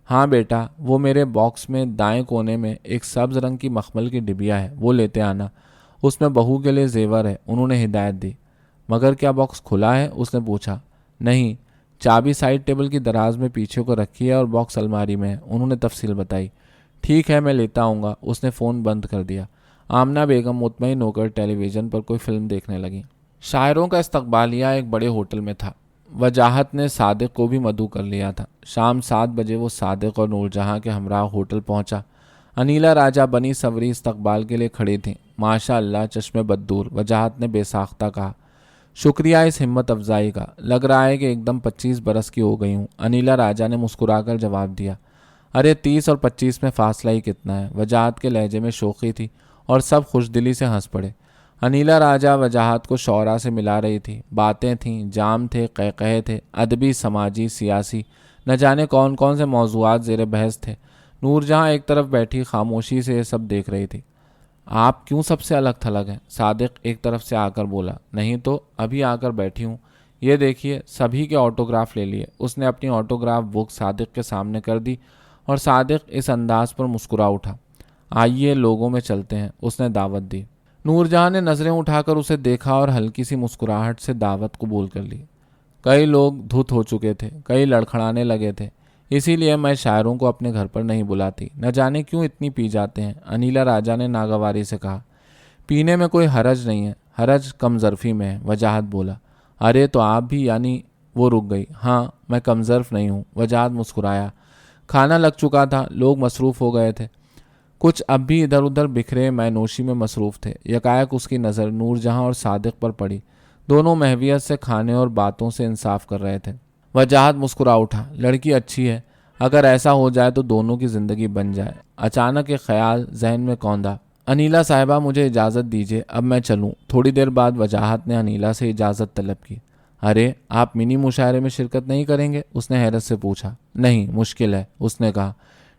Speaker 1: ہاں بیٹا، وہ میرے باکس میں دائیں کونے میں ایک سبز رنگ کی مخمل کی ڈبیا ہے، وہ لیتے آنا، اس میں بہو کے لیے زیور ہے، انہوں نے ہدایت دی۔ مگر کیا باکس کھلا ہے؟ اس نے پوچھا۔ نہیں، چابی سائڈ ٹیبل کی دراز میں پیچھے کو رکھی ہے اور باکس الماری میں ہے، انہوں نے تفصیل بتائی۔ ٹھیک ہے میں لیتا آؤں گا، اس نے فون بند کر دیا۔ آمنہ بیگم مطمئن ہو کر ٹیلی ویژن پر کوئی فلم دیکھنے لگی۔ شاعروں کا استقبالیہ ایک بڑے ہوٹل میں تھا۔ وجاہت نے صادق کو بھی مدعو کر لیا تھا۔ شام 7 بجے وہ صادق اور نور جہاں کے ہمراہ ہوٹل پہنچا۔ انیلا راجہ بنی سوری استقبال کے لیے کھڑی تھیں۔ ماشاء اللہ چشمے بددور، وجاہت نے بے ساختہ کہا۔ شکریہ اس ہمت افزائی کا، لگ رہا ہے کہ ایک دم 25 برس کی ہو گئی ہوں، انیلا راجہ نے مسکرا کر جواب دیا۔ ارے 30 اور 25 میں فاصلہ ہی کتنا ہے، وجاہت کے لہجے میں شوخی تھی اور سب خوش دلی سے ہنس پڑے۔ انیلا راجہ وجاہت کو شعراء سے ملا رہی تھی، باتیں تھیں، جام تھے، قہقہے تھے، ادبی، سماجی، سیاسی، نہ جانے کون کون سے موضوعات زیر بحث تھے۔ نور جہاں ایک طرف بیٹھی خاموشی سے یہ سب دیکھ رہی تھی۔ آپ کیوں سب سے الگ تھلگ ہیں؟ صادق ایک طرف سے آ کر بولا۔ نہیں تو ابھی آ کر بیٹھی ہوں، یہ دیکھیے سبھی کے آٹوگراف لے لیے۔ اس نے اپنی آٹوگراف بک صادق کے سامنے کر دی اور صادق اس انداز پر مسکرا اٹھا۔ آئیے لوگوں میں چلتے ہیں، اس نے دعوت دی۔ نور جہاں نے نظریں اٹھا کر اسے دیکھا اور ہلکی سی مسکراہٹ سے دعوت قبول کر لی۔ کئی لوگ دھت ہو چکے تھے، کئی لڑکھڑانے لگے تھے، اسی لیے میں شاعروں کو اپنے گھر پر نہیں بلاتی، نہ جانے کیوں اتنی پی جاتے ہیں، انیلا راجہ نے ناگواری سے کہا۔ پینے میں کوئی حرج نہیں ہے، حرج کم ظرفی میں ہے، وجاہت بولا۔ ارے تو آپ بھی یعنی؟ وہ رک گئی۔ ہاں میں کم ظرف نہیں ہوں، وجاہت مسکرایا۔ کھانا لگ چکا تھا، لوگ مصروف ہو گئے تھے، کچھ اب بھی ادھر ادھر بکھرے مے نوشی میں مصروف تھے۔ یکایک اس کی نظر نور جہاں اور صادق پر پڑی، دونوں محویت سے کھانے اور باتوں سے انصاف کر رہے تھے۔ وجاہت مسکرا اٹھا۔ لڑکی اچھی ہے، اگر ایسا ہو جائے تو دونوں کی زندگی بن جائے۔ اچانک ایک خیال ذہن میں کوندا۔ انیلا صاحبہ مجھے اجازت دیجیے، اب میں چلوں۔ تھوڑی دیر بعد وجاہت نے انیلا سے اجازت طلب کی۔ ارے آپ منی مشاعرے میں شرکت نہیں کریں گے؟ اس نے حیرت سے پوچھا۔ نہیں مشکل ہے، اس نے کہا۔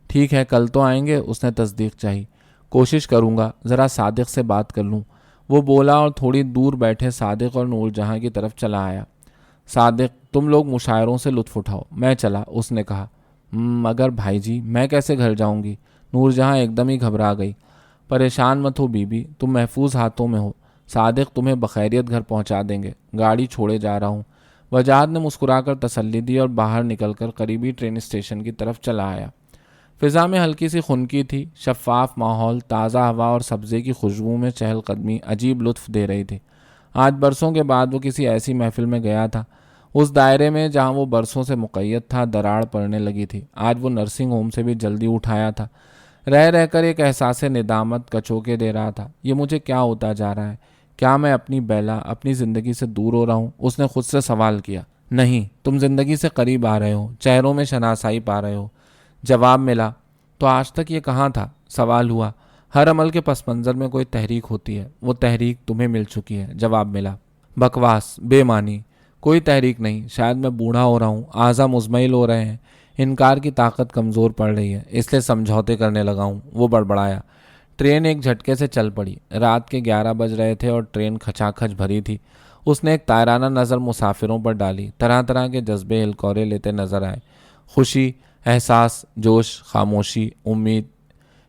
Speaker 1: ٹھیک ہے کل تو آئیں گے، اس نے تصدیق چاہی۔ کوشش کروں گا، ذرا صادق سے بات کر لوں، وہ بولا اور تھوڑی دور بیٹھے صادق اور نور جہاں کی طرف چلا آیا۔ صادق تم لوگ مشاعروں سے لطف اٹھاؤ، میں چلا، اس نے کہا۔ مگر بھائی جی میں کیسے گھر جاؤں گی؟ نور جہاں ایک دم ہی گھبرا گئی۔ پریشان مت ہو بی بی، تم محفوظ ہاتھوں میں ہو، صادق تمہیں بخیریت گھر پہنچا دیں گے، گاڑی چھوڑے جا رہا ہوں۔ وجاہت نے مسکرا کر تسلی دی اور باہر نکل کر قریبی ٹرین اسٹیشن کی طرف چلا آیا۔ فضا میں ہلکی سی خنکی تھی، شفاف ماحول، تازہ ہوا اور سبزے کی خوشبو میں چہل قدمی عجیب لطف دے رہی تھی۔ آج برسوں کے بعد وہ کسی ایسی محفل میں گیا تھا، اس دائرے میں جہاں وہ برسوں سے مقید تھا دراڑ پڑنے لگی تھی۔ آج وہ نرسنگ ہوم سے بھی جلدی اٹھایا تھا، رہ رہ کر ایک احساس ندامت کچوکے دے رہا تھا۔ یہ مجھے کیا ہوتا جا رہا ہے؟ کیا میں اپنی بیلا، اپنی زندگی سے دور ہو رہا ہوں؟ اس نے خود سے سوال کیا۔ نہیں، تم زندگی سے قریب آ رہے ہو، چہروں میں شناسائی پا رہے ہو۔ جواب ملا۔ تو آج تک یہ کہاں تھا؟ سوال ہوا۔ ہر عمل کے پس منظر میں کوئی تحریک ہوتی ہے، وہ تحریک تمہیں مل چکی ہے، جواب ملا۔ بکواس، بے معنی، کوئی تحریک نہیں، شاید میں بوڑھا ہو رہا ہوں، اعضاء مزمحل ہو رہے ہیں، انکار کی طاقت کمزور پڑ رہی ہے، اس لیے سمجھوتے کرنے لگا ہوں، وہ بڑبڑایا۔ ٹرین ایک جھٹکے سے چل پڑی۔ رات کے 11 بج رہے تھے اور ٹرین کھچا کھچ بھری تھی۔ اس نے ایک تائرانہ نظر مسافروں پر ڈالی، طرح طرح کے جذبے ہلکورے لیتے نظر آئے۔ خوشی، احساس، جوش، خاموشی، امید،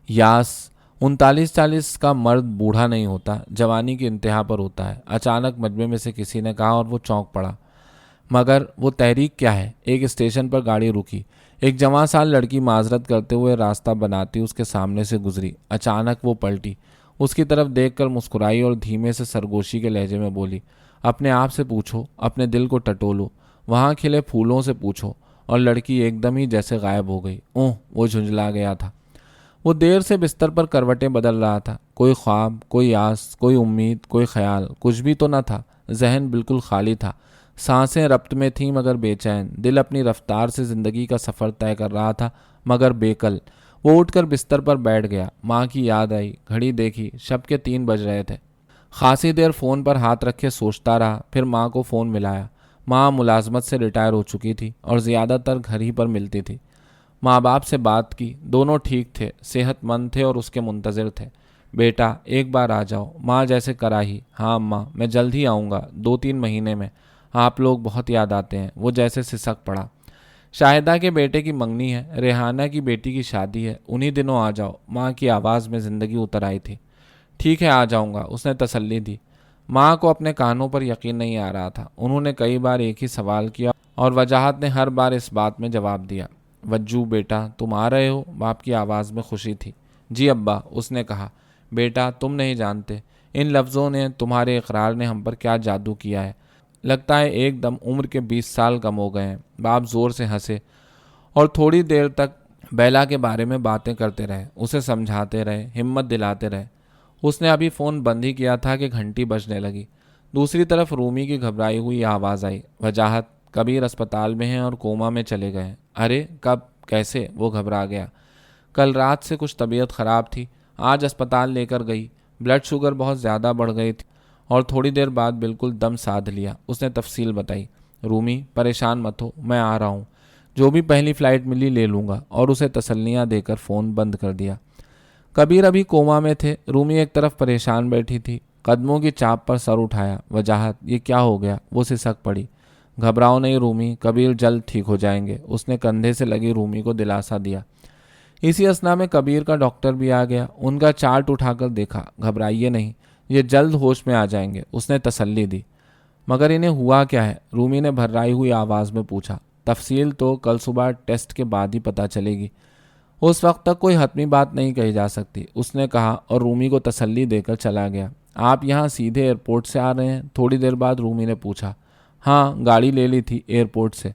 Speaker 1: یاس۔ 39-40 کا مرد بوڑھا نہیں ہوتا، جوانی کی انتہا پر ہوتا ہے۔ اچانک مجمع میں سے کسی نے کہا اور وہ چونک پڑا۔ مگر وہ تحریک کیا ہے؟ ایک اسٹیشن پر گاڑی رکی، ایک جوان سال لڑکی معذرت کرتے ہوئے راستہ بناتی اس کے سامنے سے گزری۔ اچانک وہ پلٹی، اس کی طرف دیکھ کر مسکرائی اور دھیمے سے سرگوشی کے لہجے میں بولی، اپنے آپ سے پوچھو، اپنے دل کو ٹٹولو، وہاں کھلے پھولوں سے پوچھو۔ اور لڑکی ایک دم ہی جیسے غائب ہو گئی۔ وہ جھنجلا گیا تھا۔ وہ دیر سے بستر پر کروٹیں بدل رہا تھا۔ کوئی خواب، کوئی آس، کوئی امید، کوئی خیال، کچھ بھی تو نہ تھا۔ ذہن بالکل خالی تھا، سانسیں ربط میں تھیں مگر بے چین۔ دل اپنی رفتار سے زندگی کا سفر طے کر رہا تھا مگر بے کل۔ وہ اٹھ کر بستر پر بیٹھ گیا۔ ماں کی یاد آئی، گھڑی دیکھی، شب کے 3 بج رہے تھے۔ خاصی دیر فون پر ہاتھ رکھے سوچتا رہا، پھر ماں کو فون ملایا۔ ماں ملازمت سے ریٹائر ہو چکی تھی اور زیادہ تر گھر ہی پر ملتی تھی۔ ماں باپ سے بات کی، دونوں ٹھیک تھے، صحت مند تھے اور اس کے منتظر تھے۔ بیٹا ایک بار آ جاؤ، ماں جیسے کراہی۔ ہاں اماں، میں جلد ہی آؤں گا، 2-3 مہینے میں، آپ لوگ بہت یاد آتے ہیں۔ وہ جیسے سسک پڑا۔ شاہدہ کے بیٹے کی منگنی ہے، ریحانہ کی بیٹی کی شادی ہے، انہی دنوں آ جاؤ۔ ماں کی آواز میں زندگی اتر آئی تھی۔ ٹھیک ہے آ جاؤں گا، اس نے تسلی دی۔ ماں کو اپنے کانوں پر یقین نہیں آ رہا تھا۔ انہوں نے کئی بار ایک ہی سوال کیا اور وجاہت نے ہر بار اس بات میں جواب دیا۔ وجو بیٹا تم آ رہے ہو؟ باپ کی آواز میں خوشی تھی۔ جی ابا، اس نے کہا۔ بیٹا تم نہیں جانتے، ان لفظوں نے، تمہارے اقرار نے ہم پر کیا جادو کیا ہے۔ لگتا ہے ایک دم عمر کے 20 سال کم ہو گئے ہیں۔ باپ زور سے ہنسے اور تھوڑی دیر تک بیلا کے بارے میں باتیں کرتے رہے، اسے سمجھاتے رہے، ہمت دلاتے رہے۔ اس نے ابھی فون بند ہی کیا تھا کہ گھنٹی بجنے لگی۔ دوسری طرف رومی کی گھبرائی ہوئی آواز آئی، وجاہت کبیر اسپتال میں ہیں اور کوما میں چلے گئے ہیں۔ ارے کب، کیسے؟ وہ گھبرا گیا۔ کل رات سے کچھ طبیعت خراب تھی، آج اسپتال لے کر گئی، بلڈ شوگر بہت زیادہ بڑھ گئی تھی اور تھوڑی دیر بعد بالکل دم سادھ لیا۔ اس نے تفصیل بتائی۔ رومی پریشان مت ہو، میں آ رہا ہوں، جو بھی پہلی فلائٹ ملی لے لوں گا، اور اسے تسلیاں دے کر فون بند کر دیا۔ کبیر ابھی کوما میں تھے۔ رومی ایک طرف پریشان بیٹھی تھی، قدموں کی چاپ پر سر اٹھایا۔ وجاہت یہ کیا ہو گیا؟ وہ سسک پڑی۔ گھبراؤ نہیں رومی، کبیر جلد ٹھیک ہو جائیں گے، اس نے کندھے سے لگی رومی کو دلاسا دیا۔ اسی اثنا میں کبیر کا ڈاکٹر بھی آ گیا، ان کا چارٹ اٹھا کر دیکھا۔ گھبرائیے نہیں، یہ جلد ہوش میں آ جائیں گے، اس نے تسلی دی۔ مگر انہیں ہوا کیا ہے؟ رومی نے بھررائی ہوئی آواز میں پوچھا۔ تفصیل تو کل صبح ٹیسٹ کے بعد ہی پتہ چلے گی، اس وقت تک کوئی حتمی بات نہیں کہی جا سکتی، اس نے کہا اور رومی کو تسلی دے کر چلا گیا۔ آپ یہاں سیدھے ایئرپورٹ سے آ رہے ہیں؟ تھوڑی دیر بعد رومی نے پوچھا۔ ہاں گاڑی لے لی تھی ایئرپورٹ سے،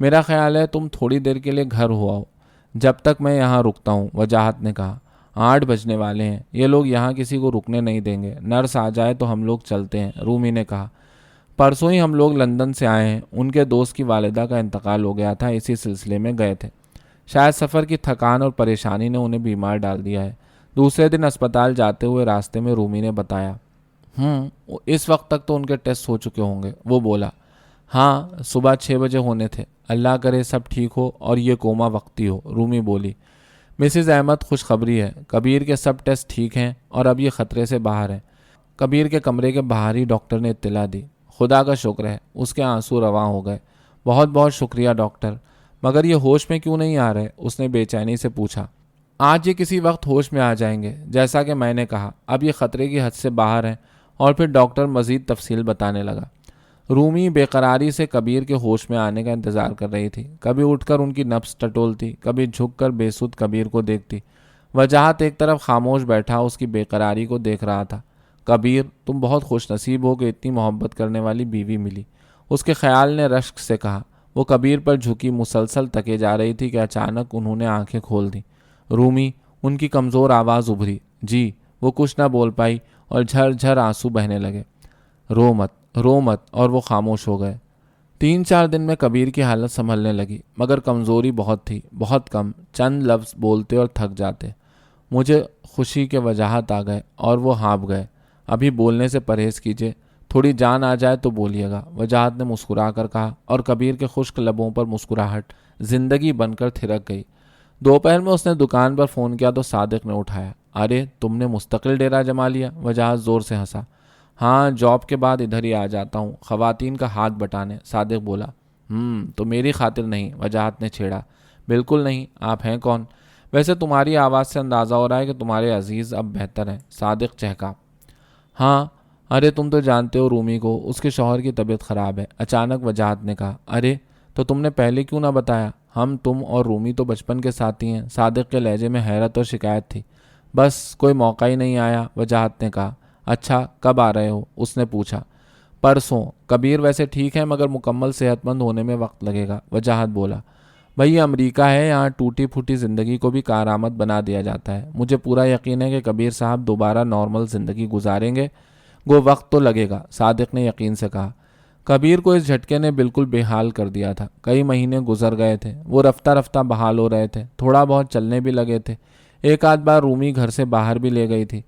Speaker 1: میرا خیال ہے تم تھوڑی دیر کے لیے گھر ہو آؤ، جب تک میں یہاں رکتا ہوں، وجاہت نے کہا۔ 8 بجنے والے ہیں، یہ لوگ یہاں کسی کو رکنے نہیں دیں گے، نرس آ جائے تو ہم لوگ چلتے ہیں، رومی نے کہا۔ پرسوں ہی ہم لوگ لندن سے آئے ہیں، ان کے دوست کی والدہ کا انتقال ہو گیا تھا، اسی سلسلے میں گئے تھے۔ شاید سفر کی تھکان اور پریشانی نے انہیں بیمار ڈال دیا ہے۔ دوسرے دن اسپتال جاتے ہوئے راستے میں رومی نے بتایا۔ اس وقت تک تو ان کے ٹیسٹ ہو چکے ہوں گے، وہ بولا۔ ہاں صبح 6 بجے ہونے تھے، اللہ کرے سب ٹھیک ہو اور یہ کوما وقتی ہو، رومی بولی۔ مسز احمد خوشخبری ہے، کبیر کے سب ٹیسٹ ٹھیک ہیں اور اب یہ خطرے سے باہر ہیں۔ کبیر کے کمرے کے باہر ہی ڈاکٹر نے اطلاع دی۔ خدا کا شکر ہے، اس کے آنسو رواں ہو گئے۔ بہت بہت شکریہ ڈاکٹر، مگر یہ ہوش میں کیوں نہیں آ رہے؟ اس نے بے چینی سے پوچھا۔ آج یہ کسی وقت ہوش میں آ جائیں گے، جیسا کہ میں نے کہا، اب یہ خطرے کی حد سے باہر ہیں۔ اور پھر ڈاکٹر مزید تفصیل بتانے لگا۔ رومی بے قراری سے کبیر کے ہوش میں آنے کا انتظار کر رہی تھی، کبھی اٹھ کر ان کی نبض ٹٹولتی، کبھی جھک کر بے سود کبیر کو دیکھتی۔ وجاہت ایک طرف خاموش بیٹھا اس کی بے قراری کو دیکھ رہا تھا۔ کبیر تم بہت خوش نصیب ہو کہ اتنی محبت کرنے والی بیوی ملی، اس کے خیال نے رشک سے کہا۔ وہ کبیر پر جھکی مسلسل تکے جا رہی تھی کہ اچانک انہوں نے آنکھیں کھول دیں۔ رومی، ان کی کمزور آواز ابھری۔ جی، وہ کچھ نہ بول پائی اور جھر جھر آنسو بہنے لگے۔ رو مت، اور وہ خاموش ہو گئے۔ 3-4 دن میں کبیر کی حالت سنبھلنے لگی، مگر کمزوری بہت تھی، بہت کم، چند لفظ بولتے اور تھک جاتے۔ مجھے خوشی کے وجاہت آ گئے اور وہ ہانپ گئے۔ ابھی بولنے سے پرہیز کیجیے، تھوڑی جان آ جائے تو بولیے گا، وجاہت نے مسکرا کر کہا، اور کبیر کے خشک لبوں پر مسکراہٹ زندگی بن کر تھرک گئی۔ دوپہر میں اس نے دکان پر فون کیا تو صادق نے اٹھایا۔ ارے تم نے مستقل ڈیرا جما لیا؟ وجاہت زور سے ہنسا۔ ہاں جاب کے بعد ادھر ہی آ جاتا ہوں، خواتین کا ہاتھ بٹانے، صادق بولا۔ تو میری خاطر نہیں، وجاہت نے چھیڑا، بالکل نہیں، آپ ہیں کون؟ ویسے تمہاری آواز سے اندازہ ہو رہا ہے کہ تمہارے عزیز اب بہتر ہیں، صادق چہکا۔ ہاں، ارے تم تو جانتے ہو رومی کو، اس کے شوہر کی طبیعت خراب ہے، اچانک وجاہت نے کہا۔ ارے تو تم نے پہلے کیوں نہ بتایا؟ ہم تم اور رومی تو بچپن کے ساتھی ہیں، صادق کے لہجے میں حیرت اور شکایت تھی۔ بس کوئی موقع ہی نہیں آیا، وجاہت نے کہا۔ اچھا کب آ رہے ہو؟ اس نے پوچھا۔ پرسوں۔ کبیر ویسے ٹھیک ہے مگر مکمل صحت مند ہونے میں وقت لگے گا، وجاہت بولا۔ بھئی یہ امریکہ ہے، یہاں ٹوٹی پھوٹی زندگی کو بھی کارآمد بنا دیا جاتا ہے۔ مجھے پورا یقین ہے کہ کبیر صاحب دوبارہ نارمل زندگی گزاریں گے، وہ وقت تو لگے گا، صادق نے یقین سے کہا۔ کبیر کو اس جھٹکے نے بالکل بے حال کر دیا تھا۔ کئی مہینے گزر گئے تھے، وہ رفتہ رفتہ بحال ہو رہے تھے، تھوڑا بہت چلنے بھی لگے تھے، ایک آدھ بار رومی گھر سے باہر بھی لے گئی تھی۔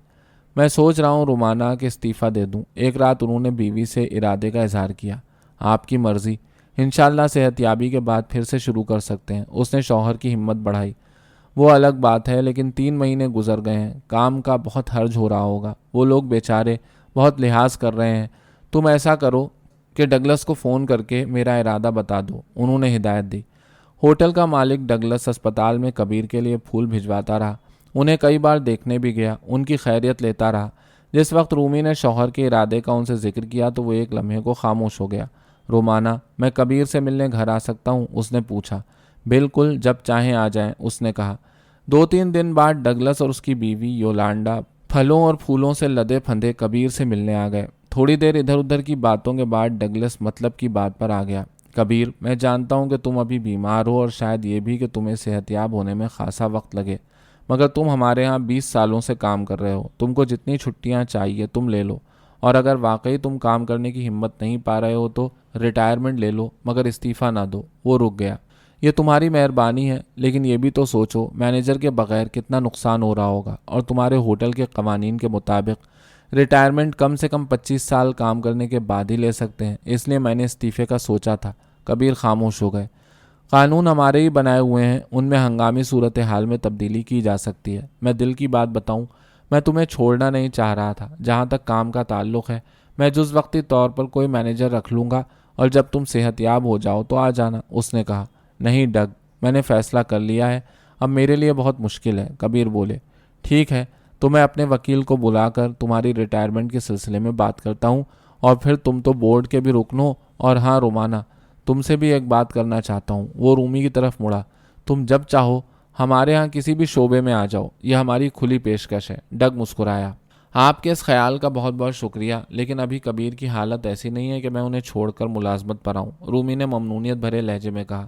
Speaker 1: میں سوچ رہا ہوں رومانہ کہ استعفیٰ دے دوں، ایک رات انہوں نے بیوی سے ارادے کا اظہار کیا۔ آپ کی مرضی، انشاءاللہ صحت یابی کے بعد پھر سے شروع کر سکتے ہیں، اس نے شوہر کی ہمت بڑھائی۔ وہ الگ بات ہے، لیکن 3 مہینے گزر گئے ہیں، کام کا بہت حرج ہو رہا ہوگا، وہ لوگ بیچارے بہت لحاظ کر رہے ہیں۔ تم ایسا کرو کہ ڈگلس کو فون کر کے میرا ارادہ بتا دو، انہوں نے ہدایت دی۔ ہوٹل کا مالک ڈگلس اسپتال میں کبیر کے لیے پھول بھجواتا رہا، انہیں کئی بار دیکھنے بھی گیا، ان کی خیریت لیتا رہا۔ جس وقت رومی نے شوہر کے ارادے کا ان سے ذکر کیا تو وہ ایک لمحے کو خاموش ہو گیا۔ رومانہ، میں کبیر سے ملنے گھر آ سکتا ہوں؟ اس نے پوچھا۔ بالکل، جب چاہیں آ جائیں، اس نے کہا۔ 2-3 دن بعد ڈگلس اور اس کی بیوی یولانڈا پھلوں اور پھولوں سے لدے پھندے کبیر سے ملنے آ گئے۔ تھوڑی دیر ادھر ادھر کی باتوں کے بعد ڈگلس مطلب کی بات پر آ گیا۔ کبیر، میں جانتا ہوں کہ تم ابھی بیمار ہو اور شاید یہ بھی کہ تمہیں صحت یاب ہونے میں خاصا وقت لگے، مگر تم ہمارے ہاں 20 سالوں سے کام کر رہے ہو، تم کو جتنی چھٹیاں چاہیے تم لے لو، اور اگر واقعی تم کام کرنے کی ہمت نہیں پا رہے ہو تو ریٹائرمنٹ لے لو، مگر استعفیٰ نہ دو۔ وہ رک گیا۔ یہ تمہاری مہربانی ہے، لیکن یہ بھی تو سوچو مینیجر کے بغیر کتنا نقصان ہو رہا ہوگا، اور تمہارے ہوٹل کے قوانین کے مطابق ریٹائرمنٹ کم سے کم 25 سال کام کرنے کے بعد ہی لے سکتے ہیں، اس لیے میں نے استعفے کا سوچا تھا۔ کبیر خاموش ہو گئے۔ قانون ہمارے ہی بنائے ہوئے ہیں، ان میں ہنگامی صورتحال میں تبدیلی کی جا سکتی ہے۔ میں دل کی بات بتاؤں، میں تمہیں چھوڑنا نہیں چاہ رہا تھا۔ جہاں تک کام کا تعلق ہے، میں جز وقتی طور پر کوئی مینیجر رکھ لوں گا، اور جب تم صحت یاب ہو جاؤ تو آ جانا، اس نے کہا۔ نہیں ڈگ، میں نے فیصلہ کر لیا ہے، اب میرے لیے بہت مشکل ہے، کبیر بولے۔ ٹھیک ہے، تو میں اپنے وکیل کو بلا کر تمہاری ریٹائرمنٹ کے سلسلے میں بات کرتا ہوں، اور پھر تم تو بورڈ کے بھی رکن ہو، اور ہاں رومانہ، تم سے بھی ایک بات کرنا چاہتا ہوں۔ وہ رومی کی طرف مڑا۔ تم جب چاہو ہمارے ہاں کسی بھی شعبے میں آ جاؤ، یہ ہماری کھلی پیشکش ہے۔ ڈگ مسکرایا۔ آپ کے اس خیال کا بہت بہت شکریہ، لیکن ابھی کبیر کی حالت ایسی نہیں ہے کہ میں انہیں چھوڑ کر ملازمت پر آؤں، رومی نے ممنونیت بھرے لہجے میں کہا۔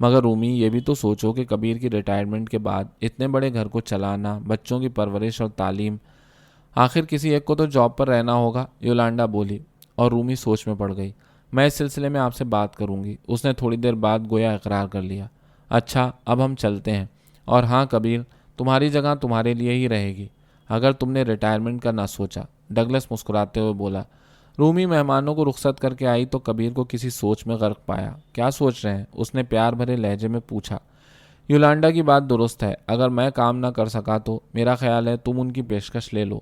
Speaker 1: مگر رومی، یہ بھی تو سوچو کہ کبیر کی ریٹائرمنٹ کے بعد اتنے بڑے گھر کو چلانا، بچوں کی پرورش اور تعلیم، آخر کسی ایک کو تو جاب پر رہنا ہوگا، یولانڈا بولی، اور رومی سوچ میں پڑ گئی۔ میں اس سلسلے میں آپ سے بات کروں گی، اس نے تھوڑی دیر بعد گویا اقرار کر لیا۔ اچھا، اب ہم چلتے ہیں، اور ہاں کبیر، تمہاری جگہ تمہارے لیے ہی رہے گی اگر تم نے ریٹائرمنٹ کا نہ سوچا، ڈگلس مسکراتے ہوئے بولا۔ رومی مہمانوں کو رخصت کر کے آئی تو کبیر کو کسی سوچ میں غرق پایا۔ کیا سوچ رہے ہیں؟ اس نے پیار بھرے لہجے میں پوچھا۔ یولانڈا کی بات درست ہے، اگر میں کام نہ کر سکا تو میرا خیال ہے تم ان کی پیشکش لے لو،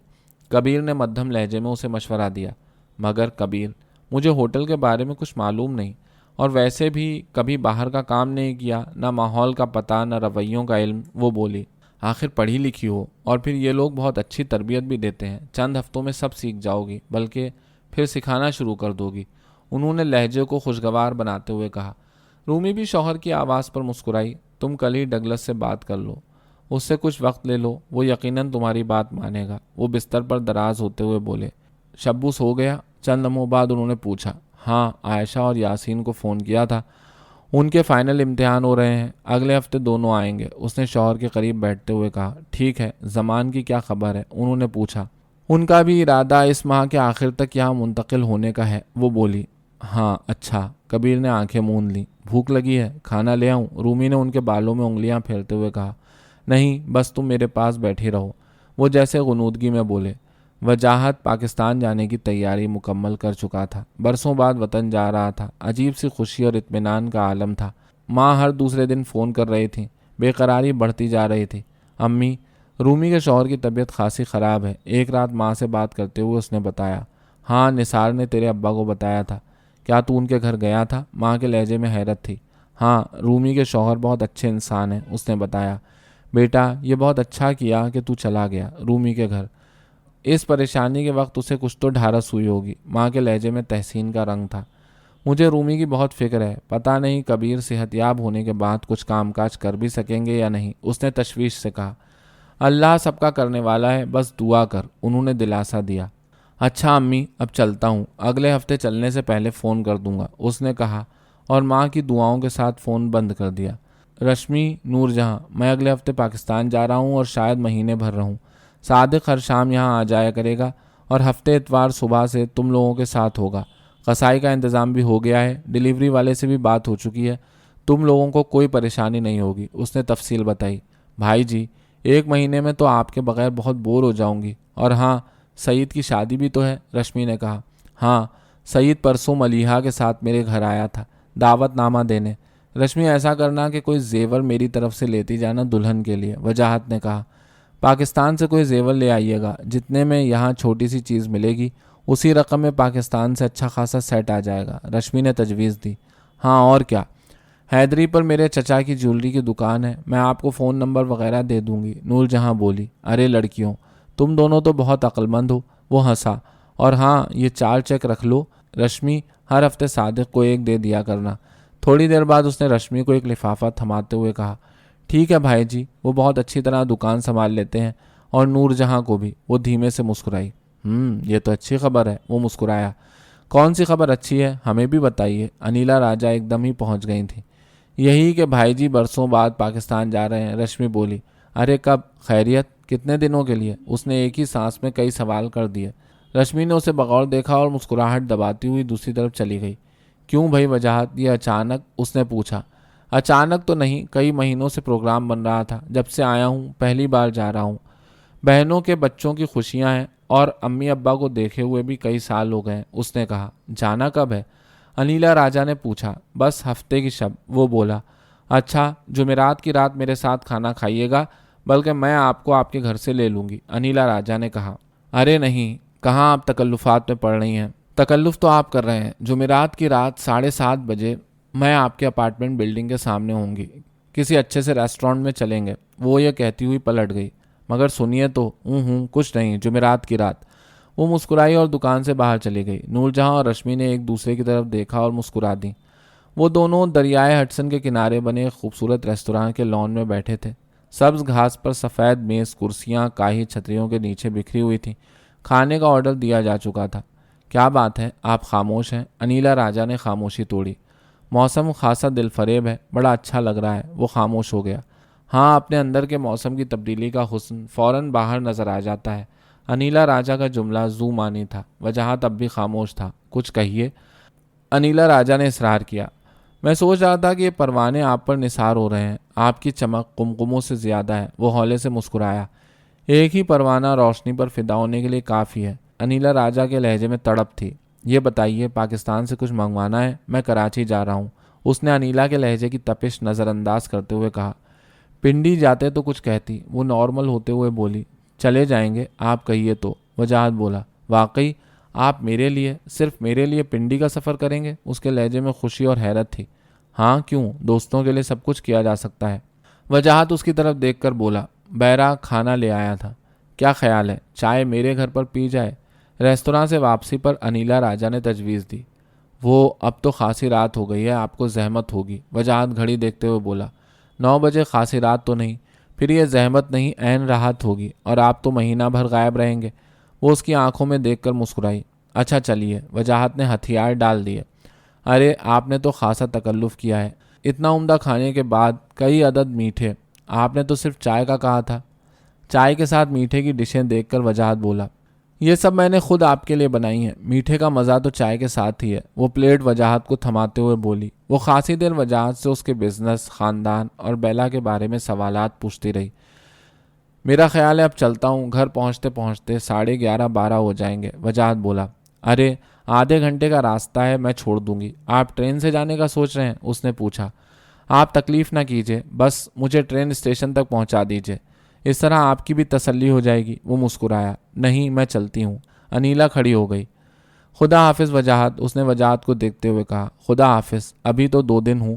Speaker 1: کبیر نے مدھم لہجے میں اسے مشورہ دیا۔ مگر کبیر، مجھے ہوٹل کے بارے میں کچھ معلوم نہیں، اور ویسے بھی کبھی باہر کا کام نہیں کیا، نہ ماحول کا پتہ، نہ رویوں کا علم، وہ بولی۔ آخر پڑھی لکھی ہو، اور پھر یہ لوگ بہت اچھی تربیت بھی دیتے ہیں، چند ہفتوں میں سب سیکھ جاؤ گی، بلکہ پھر سکھانا شروع کر دو گی، انہوں نے لہجے کو خوشگوار بناتے ہوئے کہا۔ رومی بھی شوہر کی آواز پر مسکرائی۔ تم کل ہی ڈگلس سے بات کر لو، اس سے کچھ وقت لے لو، وہ یقیناً تمہاری بات مانے گا، وہ بستر پر دراز ہوتے ہوئے بولے۔ شبو سو گیا؟ چند لمحوں بعد انہوں نے پوچھا۔ ہاں، عائشہ اور یاسین کو فون کیا تھا، ان کے فائنل امتحان ہو رہے ہیں، اگلے ہفتے دونوں آئیں گے، اس نے شوہر کے قریب بیٹھتے ہوئے کہا۔ ٹھیک ہے، زمان کی کیا خبر ہے؟ انہوں نے پوچھا۔ ان کا بھی ارادہ اس ماہ کے آخر تک یہاں منتقل ہونے کا ہے، وہ بولی۔ ہاں، اچھا، کبیر نے آنکھیں موند لیں۔ بھوک لگی ہے، کھانا لے آؤں؟ رومی نے ان کے بالوں میں انگلیاں پھیرتے ہوئے کہا۔ نہیں، بس تم میرے پاس بیٹھی رہو، وہ جیسے غنودگی میں بولے۔ وجاہت پاکستان جانے کی تیاری مکمل کر چکا تھا، برسوں بعد وطن جا رہا تھا، عجیب سی خوشی اور اطمینان کا عالم تھا۔ ماں ہر دوسرے دن فون کر رہی تھی، بے قراری بڑھتی جا رہی تھی۔ امی، رومی کے شوہر کی طبیعت خاصی خراب ہے، ایک رات ماں سے بات کرتے ہوئے اس نے بتایا۔ ہاں، نثار نے تیرے ابا کو بتایا تھا۔ کیا تو ان کے گھر گیا تھا؟ ماں کے لہجے میں حیرت تھی۔ ہاں، رومی کے شوہر بہت اچھے انسان ہیں، اس نے بتایا۔ بیٹا، یہ بہت اچھا کیا کہ تو چلا گیا رومی کے گھر۔ اس پریشانی کے وقت اسے کچھ تو ڈھارس ہوئی ہوگی۔ ماں کے لہجے میں تحسین کا رنگ تھا۔ مجھے رومی کی بہت فکر ہے، پتہ نہیں کبیر صحت یاب ہونے کے بعد کچھ کام کاج کر بھی سکیں گے یا نہیں، اس نے تشویش سے کہا۔ اللہ سب کا کرنے والا ہے، بس دعا کر، انہوں نے دلاسا دیا۔ اچھا امی، اب چلتا ہوں، اگلے ہفتے چلنے سے پہلے فون کر دوں گا، اس نے کہا اور ماں کی دعاؤں کے ساتھ فون بند کر دیا۔ رشمی، نور جہاں، میں اگلے ہفتے پاکستان جا رہا ہوں اور شاید مہینے بھر رہوں۔ صادق ہر شام یہاں آ جایا کرے گا اور ہفتے اتوار صبح سے تم لوگوں کے ساتھ ہوگا۔ قصائی کا انتظام بھی ہو گیا ہے، ڈیلیوری والے سے بھی بات ہو چکی ہے، تم لوگوں کو کوئی پریشانی نہیں ہوگی، اس نے تفصیل بتائی۔ بھائی جی، 1 مہینے میں تو آپ کے بغیر بہت بور ہو جاؤں گی، اور ہاں، سعید کی شادی بھی تو ہے، رشمی نے کہا۔ ہاں، سعید پرسوں ملیحہ کے ساتھ میرے گھر آیا تھا دعوت نامہ دینے۔ رشمی، ایسا کرنا کہ کوئی زیور میری طرف سے لیتی جانا دلہن کے لیے، وجاہت نے کہا۔ پاکستان سے کوئی زیور لے آئیے گا، جتنے میں یہاں چھوٹی سی چیز ملے گی اسی رقم میں پاکستان سے اچھا خاصا سیٹ آ جائے گا، رشمی نے تجویز دی۔ ہاں اور کیا، حیدری پر میرے چچا کی جیولری کی دکان ہے، میں آپ کو فون نمبر وغیرہ دے دوں گی، نور جہاں بولی۔ ارے لڑکیوں، تم دونوں تو بہت عقل مند ہو، وہ ہنسا۔ اور ہاں، یہ 4 چیک رکھ لو، رشمی، ہر ہفتے صادق کو 1 دے دیا کرنا۔ تھوڑی دیر بعد اس نے رشمی کو ایک لفافہ تھماتے ہوئے کہا، ٹھیک ہے بھائی جی، وہ بہت اچھی طرح دکان سنبھال لیتے ہیں، اور نور جہاں کو بھی، وہ دھیمے سے مسکرائی۔ یہ تو اچھی خبر ہے، وہ مسکرایا۔ کون سی خبر اچھی ہے، ہمیں بھی بتائیے، انیلا راجہ ایک دم ہی پہنچ گئی تھیں۔ یہی کہ بھائی جی برسوں بعد پاکستان جا رہے ہیں، رشمی بولی۔ ارے کب، خیریت، کتنے دنوں کے لیے، اس نے ایک ہی سانس میں کئی سوال کر دیے۔ رشمی نے اسے بغور دیکھا اور مسکراہٹ دباتی ہوئی دوسری طرف چلی گئی۔ کیوں بھائی وجاہت، یہ اچانک، اس نے پوچھا۔ اچانک تو نہیں، کئی مہینوں سے پروگرام بن رہا تھا، جب سے آیا ہوں پہلی بار جا رہا ہوں۔ بہنوں کے بچوں کی خوشیاں ہیں، اور امی ابا کو دیکھے ہوئے بھی کئی سال ہو گئے، اس نے کہا۔ جانا کب ہے، انیلا راجہ نے پوچھا۔ بس ہفتے کی شب، وہ بولا۔ اچھا، جمعرات کی رات میرے ساتھ کھانا کھائیے گا، بلکہ میں آپ کو آپ کے گھر سے لے لوں گی، انیلا راجہ نے کہا۔ ارے نہیں، کہاں آپ تکلفات میں پڑ رہی ہیں، تکلف تو آپ کر رہے ہیں۔ جمعرات کی رات 7:30 بجے میں آپ کے اپارٹمنٹ بلڈنگ کے سامنے ہوں گی، کسی اچھے سے ریسٹورانٹ میں چلیں گے، وہ یہ کہتی ہوئی پلٹ گئی۔ مگر سنیے تو، کچھ نہیں، جمعرات کی رات، وہ مسکرائی اور دکان سے باہر چلی گئی۔ نور جہاں اور رشمی نے ایک دوسرے کی طرف دیکھا اور مسکرا دیں۔ وہ دونوں دریائے ہڈسن کے کنارے بنے ایک خوبصورت ریستوراں کے لان میں بیٹھے تھے۔ سبز گھاس پر سفید میز، کرسیاں کاہی چھتریوں کے نیچے بکھری ہوئی تھیں۔ کھانے کا آرڈر دیا جا چکا تھا۔ کیا بات ہے، آپ خاموش ہیں، انیلا راجہ نے خاموشی توڑی۔ موسم خاصا دل فریب ہے، بڑا اچھا لگ رہا ہے، وہ خاموش ہو گیا۔ ہاں، اپنے اندر کے موسم کی تبدیلی کا حسن فوراً باہر نظر آ جاتا ہے۔ انیلا راجہ کا جملہ زو معنی تھا۔ وجاہت اب بھی خاموش تھا۔ کچھ کہیے، انیلا راجہ نے اصرار کیا۔ میں سوچ رہا تھا کہ یہ پروانے آپ پر نثار ہو رہے ہیں، آپ کی چمک قمقموں سے زیادہ ہے، وہ ہولے سے مسکرایا۔ ایک ہی پروانہ روشنی پر فدا ہونے کے لیے کافی ہے، انیلا راجہ کے لہجے میں تڑپ تھی۔ یہ بتائیے، پاکستان سے کچھ منگوانا ہے، میں کراچی جا رہا ہوں، اس نے انیلا کے لہجے کی تپش نظر انداز کرتے ہوئے کہا۔ پنڈی جاتے تو کچھ کہتی، وہ نارمل ہوتے ہوئے بولی۔ چلے جائیں گے، آپ کہیے تو، وجاہت بولا۔ واقعی، آپ میرے لیے، صرف میرے لیے پنڈی کا سفر کریں گے، اس کے لہجے میں خوشی اور حیرت تھی۔ ہاں کیوں، دوستوں کے لیے سب کچھ کیا جا سکتا ہے، وجاہت اس کی طرف دیکھ کر بولا۔ بیرا کھانا لے آیا تھا، کیا خیال ہے چائے میرے گھر پر پی جائے، ریستوراں سے واپسی پر انیلا راجہ نے تجویز دی۔ وہ اب تو خاصی رات ہو گئی ہے، آپ کو زحمت ہوگی، وجاہت گھڑی دیکھتے ہوئے بولا۔ 9 بجے خاصی رات تو نہیں، پھر یہ زحمت نہیں، عین راحت ہوگی، اور آپ تو مہینہ بھر غائب رہیں گے، وہ اس کی آنکھوں میں دیکھ کر مسکرائی۔ اچھا چلیے، وجاہت نے ہتھیار ڈال دیے۔ ارے آپ نے تو خاصا تکلف کیا ہے، اتنا عمدہ کھانے کے بعد کئی عدد میٹھے، آپ نے تو صرف چائے کا کہا تھا، چائے کے ساتھ میٹھے کی ڈشیں دیکھ کر وجاہت بولا۔ یہ سب میں نے خود آپ کے لیے بنائی ہیں، میٹھے کا مزہ تو چائے کے ساتھ ہی ہے، وہ پلیٹ وجاہت کو تھماتے ہوئے بولی۔ وہ خاصی دیر وجاہت سے اس کے بزنس، خاندان اور بیلا کے بارے میں سوالات پوچھتی رہی۔ میرا خیال ہے اب چلتا ہوں، گھر پہنچتے پہنچتے 11:30 12 ہو جائیں گے، وجاہت بولا۔ ارے آدھے گھنٹے کا راستہ ہے، میں چھوڑ دوں گی، آپ ٹرین سے جانے کا سوچ رہے ہیں، اس نے پوچھا۔ آپ تکلیف نہ کیجیے، بس مجھے ٹرین اسٹیشن تک پہنچا دیجیے، اس طرح آپ کی بھی تسلی ہو جائے گی، وہ مسکرایا۔ نہیں، میں چلتی ہوں، انیلا کھڑی ہو گئی۔ خدا حافظ وجاہت، اس نے وجاہت کو دیکھتے ہوئے کہا۔ خدا حافظ، ابھی تو 2 دن ہوں،